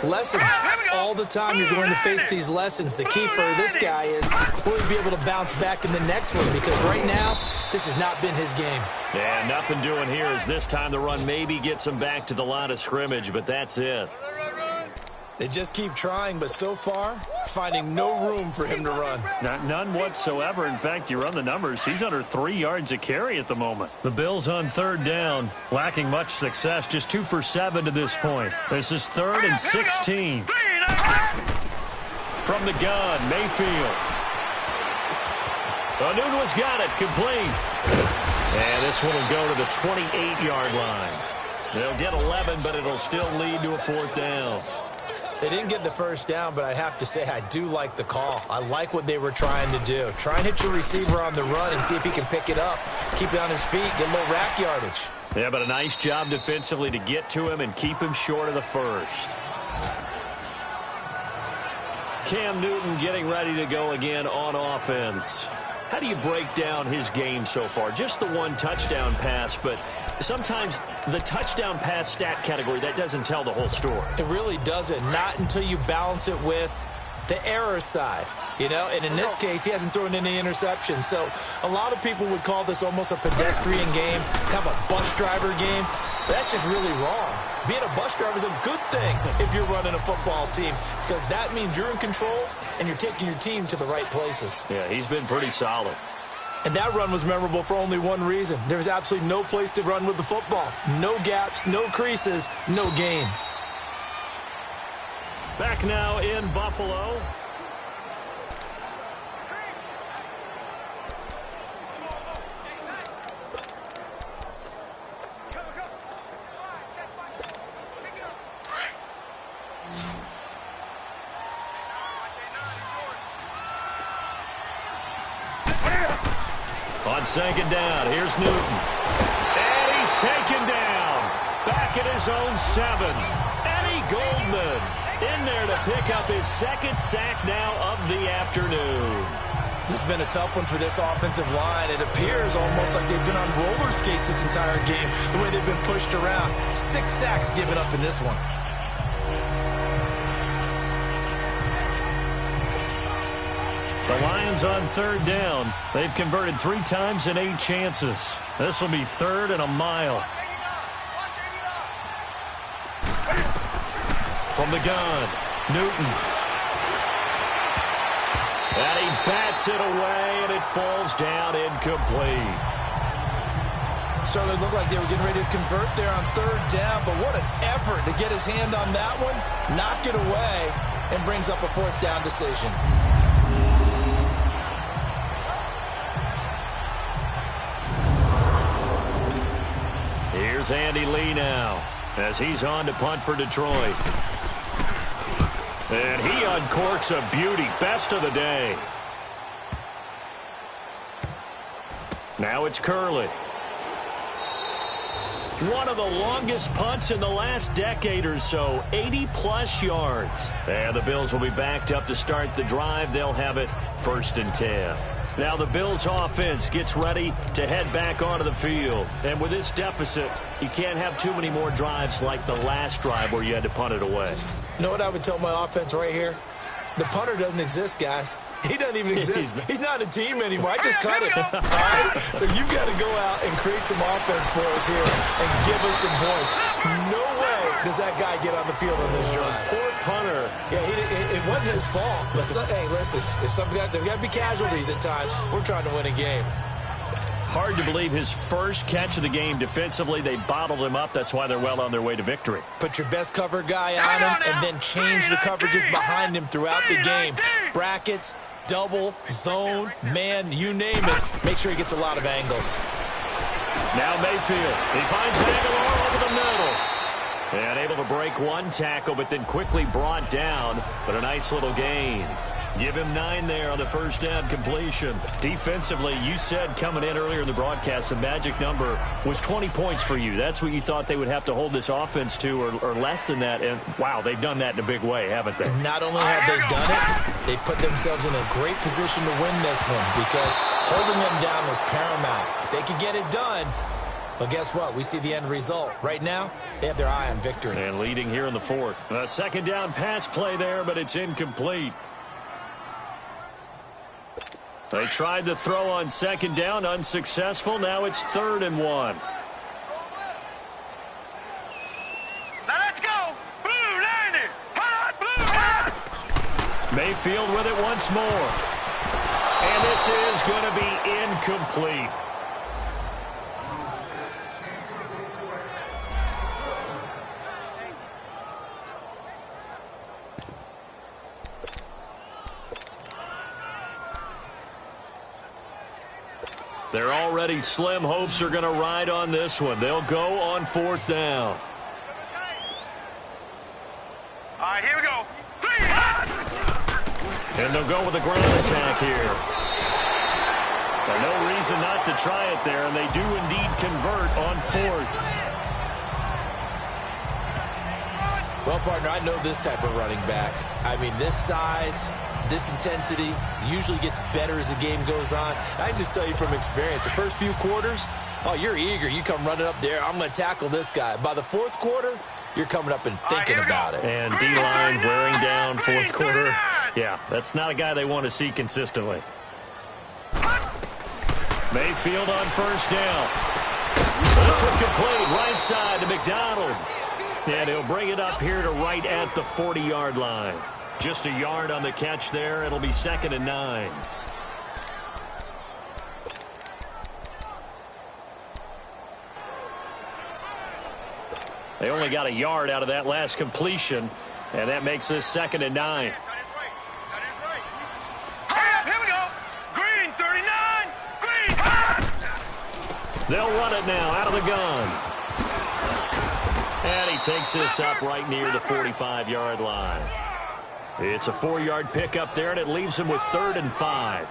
Lessons. All the time you're going to face these lessons. The key for this guy is will he be able to bounce back in the next one, because right now, this has not been his game. Yeah, nothing doing here as this time the run maybe gets him back to the line of scrimmage, but that's it. They just keep trying, but so far, finding no room for him to run. None whatsoever. In fact, you run the numbers, he's under 3 yards a carry at the moment. The Bills on third down, lacking much success, just 2 for 7 to this point. This is 3rd and 16. From the gun, Mayfield. Nunez got it, complete. And this one will go to the 28-yard line. They'll get 11, but it'll still lead to a 4th down. They didn't get the first down, but I have to say I do like the call. I like what they were trying to do. Try and hit your receiver on the run and see if he can pick it up. Keep it on his feet, get a little rack yardage. Yeah, but a nice job defensively to get to him and keep him short of the first. Cam Newton getting ready to go again on offense. How do you break down his game so far? Just the 1 touchdown pass, but sometimes the touchdown pass stat category, that doesn't tell the whole story. It really doesn't. Not until you balance it with the error side. You know, and in this case, he hasn't thrown any interceptions. So a lot of people would call this almost a pedestrian game, kind of a bus driver game. But that's just really wrong. Being a bus driver is a good thing if you're running a football team, because that means you're in control and you're taking your team to the right places. Yeah, he's been pretty solid. And that run was memorable for only one reason. There was absolutely no place to run with the football. No gaps, no creases, no gain. Back now in Buffalo. second down. Here's Newton. And he's taken down. Back at his own 7. Eddie Goldman in there to pick up his second sack now of the afternoon. This has been a tough one for this offensive line. It appears almost like they've been on roller skates this entire game, the way they've been pushed around. 6 sacks given up in this one. The Lions on third down. They've converted 3 times in 8 chances. This will be 3rd and a mile. From the gun, Newton. And he bats it away, and it falls down incomplete. Certainly looked like they were getting ready to convert there on third down, but what an effort to get his hand on that one, knock it away, and brings up a 4th down decision. Here's Andy Lee now as he's on to punt for Detroit. And he uncorks a beauty. Best of the day. Now it's Curley. One of the longest punts in the last decade or so. 80-plus yards. And the Bills will be backed up to start the drive. They'll have it 1st and 10. Now the Bills offense gets ready to head back onto the field. And with this deficit, you can't have too many more drives like the last drive where you had to punt it away. You know what I would tell my offense right here? The punter doesn't exist, guys. He doesn't even exist. He's not a team anymore. I just cut it. All right? So you've got to go out and create some offense for us here and give us some points. No way does that guy get on the field on this drive. Poor punter. Yeah, it wasn't his fault. But hey, listen, there's got to be casualties at times. We're trying to win a game. Hard to believe his first catch of the game defensively. They bottled him up. That's why they're well on their way to victory. Put your best cover guy on him and then change the coverages behind him throughout the game. Brackets, double, zone, man, you name it. Make sure he gets a lot of angles. Now Mayfield. He finds Aguilar over the middle. And able to break one tackle, but then quickly brought down. But a nice little gain. Give him 9 there on the first down completion. Defensively, you said coming in earlier in the broadcast, the magic number was 20 points for you. That's what you thought they would have to hold this offense to, or less than that. And, wow, they've done that in a big way, haven't they? Not only have they done it, they put themselves in a great position to win this one because holding them down was paramount. If they could get it done, well, guess what? We see the end result. Right now, they have their eye on victory. And leading here in the 4th. A second down pass play there, but it's incomplete. They tried to throw on second down, unsuccessful. Now it's 3rd and 1. Now let's go. Blue 90. Hot blue hot. Mayfield with it once more. And this is going to be incomplete. Their already slim hopes are going to ride on this one. They'll go on 4th down. All right, here we go. 3. And they'll go with the ground attack here. But no reason not to try it there, and they do indeed convert on 4th. Well, partner, I know this type of running back. I mean, this size, this intensity usually gets better as the game goes on. I can just tell you from experience, the first few quarters, oh, you're eager. You come running up there, I'm going to tackle this guy. By the 4th quarter, you're coming up and thinking about it. And D-line wearing down 4th quarter. Yeah, that's not a guy they want to see consistently. Mayfield on first down. This one complete right side to McDonald. And he'll bring it up here to right at the 40-yard line. Just a yard on the catch there. It'll be 2nd and 9. They only got a yard out of that last completion, and that makes this 2nd and 9. Here we go. Green 39. Green. They'll run it now out of the gun. And he takes this up right near the 45-yard line. It's a 4-yard pickup there, and it leaves him with 3rd and 5.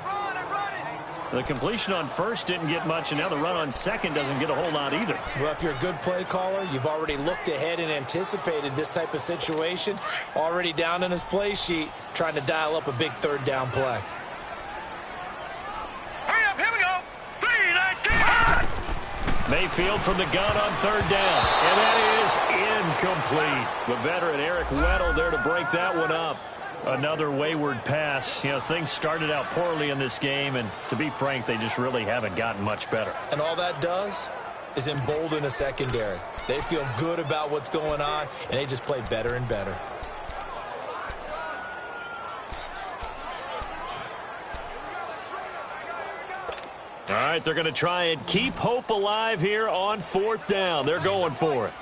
The completion on first didn't get much, and now the run on second doesn't get a whole lot either. Well, if you're a good play caller, you've already looked ahead and anticipated this type of situation. Already down in his play sheet, trying to dial up a big third down play. Hurry up, here we go. 3-19. Mayfield from the gun on third down, and that is incomplete. The veteran Eric Weddle there to break that one up. Another wayward pass. You know, things started out poorly in this game, and to be frank, they just really haven't gotten much better. And all that does is embolden a secondary. They feel good about what's going on, and they just play better and better. All right, they're going to try and keep hope alive here on fourth down. They're going for it.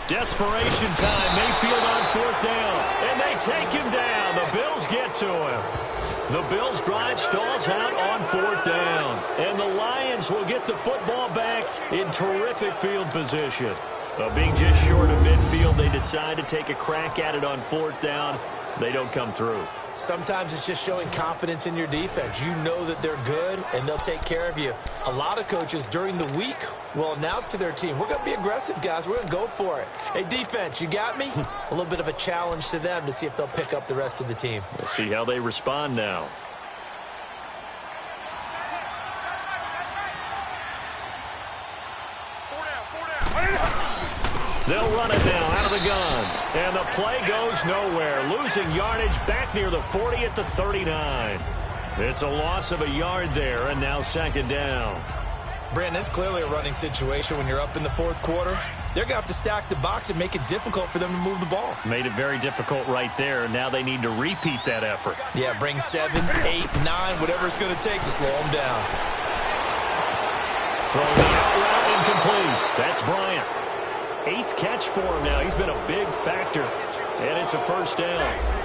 Desperation time. Mayfield on fourth down. And they take him down. The Bills get to him. The Bills drive stalls out on fourth down. And the Lions will get the football back in terrific field position. Being just short of midfield, they decide to take a crack at it on fourth down. They don't come through. Sometimes it's just showing confidence in your defense. You know that they're good, and they'll take care of you. A lot of coaches during the week will announce to their team, we're going to be aggressive, guys. We're going to go for it. Hey, defense, you got me? A little bit of a challenge to them to see if they'll pick up the rest of the team. We'll see how they respond now. They'll run it now out of the gun. And the play goes nowhere. Losing yardage back near the 40 at the 39. It's a loss of a yard there, and now second down. Brandon, it's clearly a running situation when you're up in the fourth quarter. They're going to have to stack the box and make it difficult for them to move the ball. Made it very difficult right there. Now they need to repeat that effort. Yeah, bring 7, 8, 9, whatever it's going to take to slow them down. Throw the out route incomplete. That's Bryant. 8th catch for him now. He's been a big factor, and it's a first down.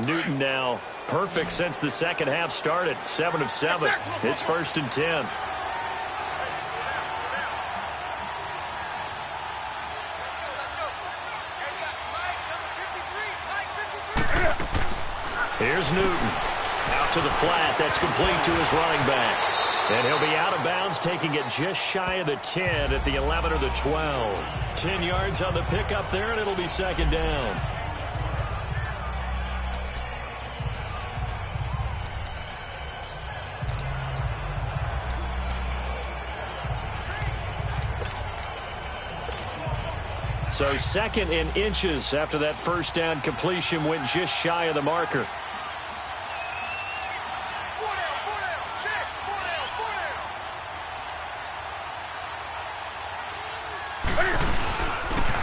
Newton now perfect since the second half started. 7 of 7. It's 1st and 10. Here's Newton. Out to the flat. That's complete to his running back. And he'll be out of bounds, taking it just shy of the 10 at the 11 or the 12. 10 yards on the pickup there, and it'll be second down. So second in inches after that first down completion went just shy of the marker.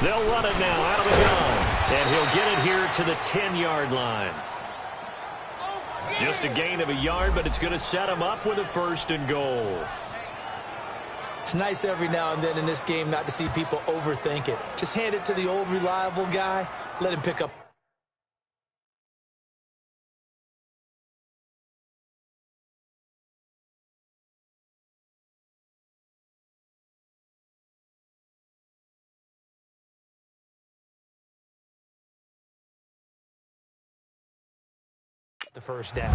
They'll run it now out of the gun. And he'll get it here to the 10-yard line. Just a gain of a yard, but it's going to set him up with a 1st and goal. It's nice every now and then in this game not to see people overthink it. Just hand it to the old reliable guy. Let him pick up. The first down.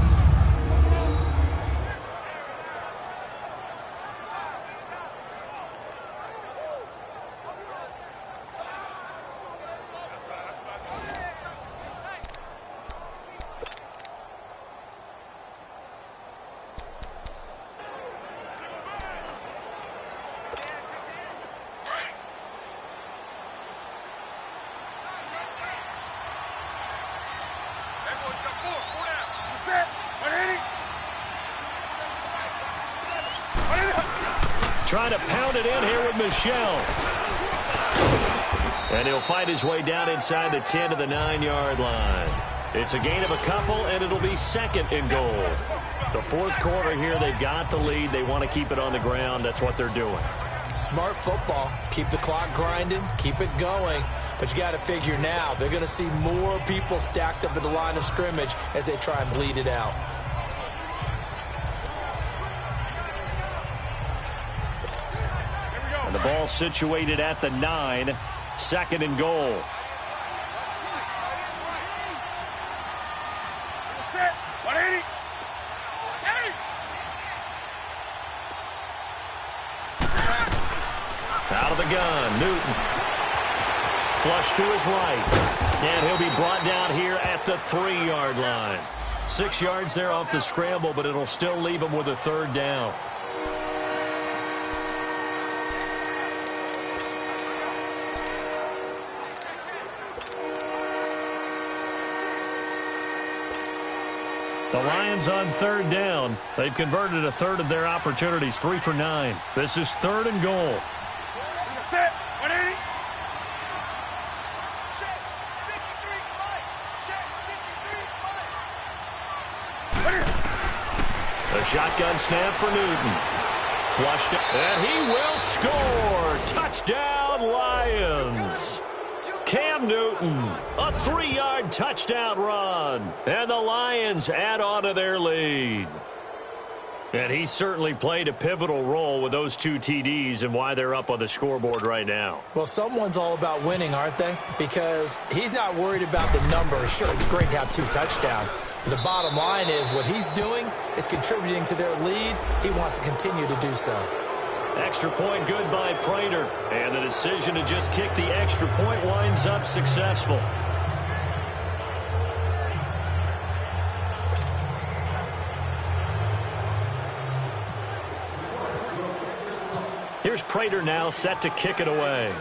Trying to pound it in here with Michelle. And he'll fight his way down inside the 10 to the 9-yard line. It's a gain of a couple, and it'll be second and goal. The fourth quarter here, they've got the lead. They want to keep it on the ground. That's what they're doing. Smart football. Keep the clock grinding. Keep it going. But you got to figure now, they're going to see more people stacked up at the line of scrimmage as they try and bleed it out. And the ball situated at the 9, 2nd and goal. Out of the gun, Newton. Flush to his right. And he'll be brought down here at the 3-yard line. 6 yards there off the scramble, but it'll still leave him with a 3rd down. The Lions on 3rd down. They've converted a 1/3 of their opportunities, 3 for 9. This is 3rd and goal. Set. 180. Check. 53 flight. Check. 53 flight. A shotgun snap for Newton. Flushed it, and he will score. Touchdown, Lions. Cam Newton, a 3-yard touchdown run. And the Lions add on to their lead. And he certainly played a pivotal role with those 2 TDs and why they're up on the scoreboard right now. Well, someone's all about winning, aren't they? Because he's not worried about the number. Sure, it's great to have 2 touchdowns. But the bottom line is what he's doing is contributing to their lead. He wants to continue to do so. Extra point good by Prater. And the decision to just kick the extra point winds up successful. Here's Prater now set to kick it away.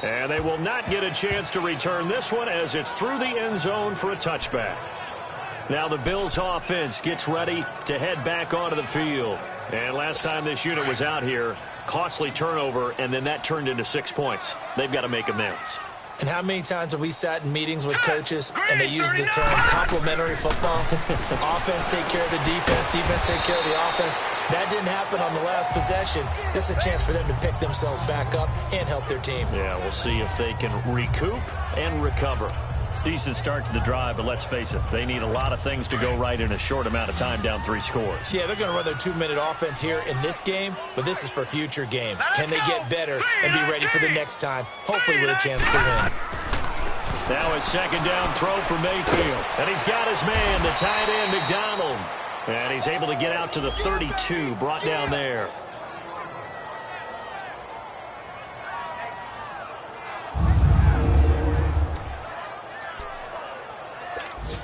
And they will not get a chance to return this one as it's through the end zone for a touchback. Now the Bills offense gets ready to head back onto the field. And last time this unit was out here, costly turnover, and then that turned into 6 points. They've got to make amends. And how many times have we sat in meetings with coaches and they use the term complementary football? Offense take care of the defense, defense take care of the offense. That didn't happen on the last possession. This is a chance for them to pick themselves back up and help their team. Yeah, we'll see if they can recoup and recover. Decent start to the drive, but let's face it, they need a lot of things to go right in a short amount of time, down 3 scores. Yeah, they're going to run their 2-minute offense here in this game, but this is for future games. Can they get better and be ready for the next time, hopefully with a chance to win? Now a 2nd down throw for Mayfield. And he's got his man, the tight end, McDonald. And he's able to get out to the 32, brought down there.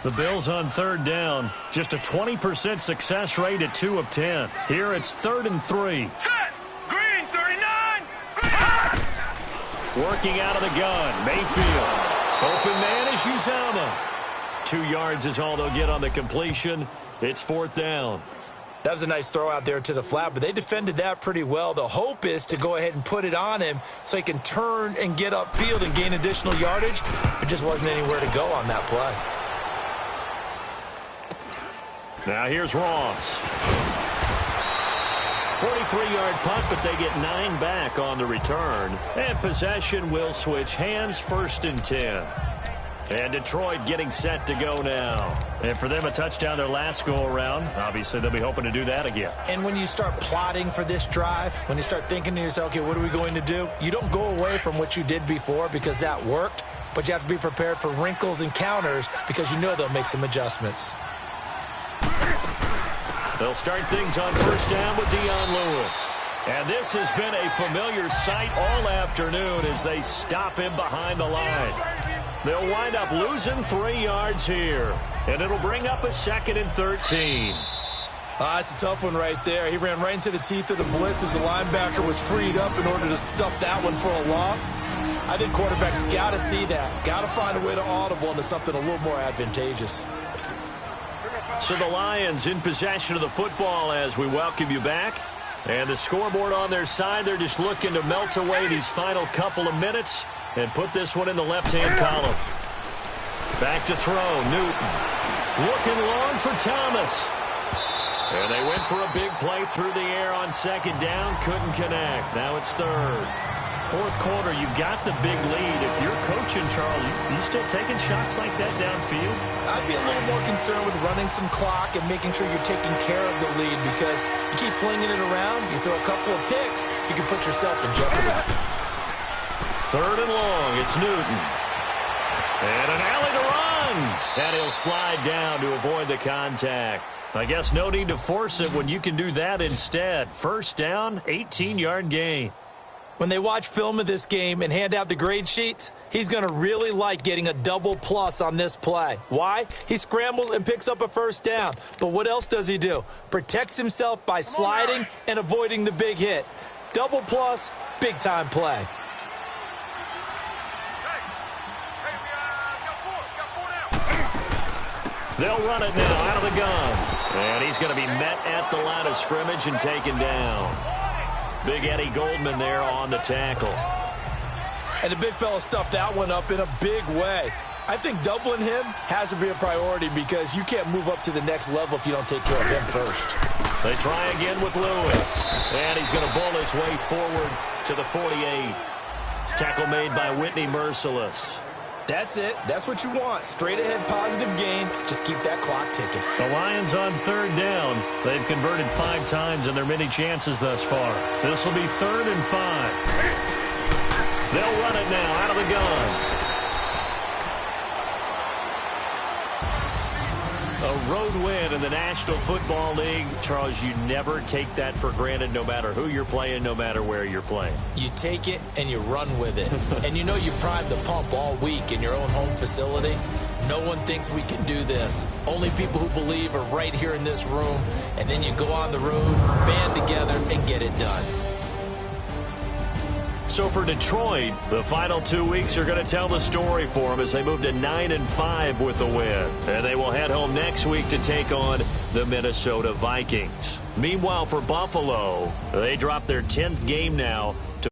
The Bills on 3rd down. Just a 20% success rate at 2 of 10. Here it's 3rd and 3. Set. Green 39. Green. Working out of the gun. Mayfield. Open man is Uzama. 2 yards is all they'll get on the completion. It's 4th down. That was a nice throw out there to the flat, but they defended that pretty well. The hope is to go ahead and put it on him so he can turn and get upfield and gain additional yardage. There just wasn't anywhere to go on that play. Now here's Ross. 43-yard punt, but they get 9 back on the return. And possession will switch hands, 1st and 10. And Detroit getting set to go now. And for them, a touchdown their last go-around. Obviously, they'll be hoping to do that again. And when you start plotting for this drive, when you start thinking to yourself, okay, what are we going to do? You don't go away from what you did before because that worked, but you have to be prepared for wrinkles and counters because you know they'll make some adjustments. They'll start things on 1st down with Dion Lewis. And this has been a familiar sight all afternoon as they stop him behind the line. They'll wind up losing 3 yards here. And it'll bring up a 2nd and 13. It's a tough one right there. He ran right into the teeth of the blitz as the linebacker was freed up in order to stuff that one for a loss. I think quarterbacks got to see that. Got to find a way to audible into something a little more advantageous. So the Lions in possession of the football as we welcome you back. And the scoreboard on their side, they're just looking to melt away these final couple of minutes and put this one in the left-hand column. Back to throw, Newton. Looking long for Thomas. And they went for a big play through the air on 2nd down. Couldn't connect. Now it's 3rd. Fourth quarter, you've got the big lead. If you're coaching, Charles, you still taking shots like that downfield? I'd be a little more concerned with running some clock and making sure you're taking care of the lead, because you keep flinging it around, you throw a couple of picks, you can put yourself in jeopardy. Third and long, it's Newton. And an alley to run. And he'll slide down to avoid the contact. I guess no need to force it when you can do that instead. First down, 18-yard gain. When they watch film of this game and hand out the grade sheets, he's going to really like getting a double plus on this play. Why? He scrambles and picks up a first down. But what else does he do? Protects himself by sliding and avoiding the big hit. Double plus, big-time play. They'll run it now out of the gun. And he's going to be met at the line of scrimmage and taken down. Big Eddie Goldman there on the tackle. And the big fella stuffed that one up in a big way. I think doubling him has to be a priority, because you can't move up to the next level if you don't take care of him first. They try again with Lewis. And he's going to bowl his way forward to the 48. Tackle made by Whitney Merciless. That's it. That's what you want. Straight ahead positive gain. Just keep that clock ticking. The Lions on third down. They've converted 5 times in their many chances thus far. This will be 3rd and 5. They'll run it now out of the gun. A road win in the National Football League. Charles, you never take that for granted, no matter who you're playing, no matter where you're playing. You take it and you run with it. And you know you primed the pump all week in your own home facility. No one thinks we can do this. Only people who believe are right here in this room. And then you go on the road, band together, and get it done. So for Detroit, the final 2 weeks are going to tell the story for them as they move to 9-5 with the win. And they will head home next week to take on the Minnesota Vikings. Meanwhile, for Buffalo, they drop their 10th game now to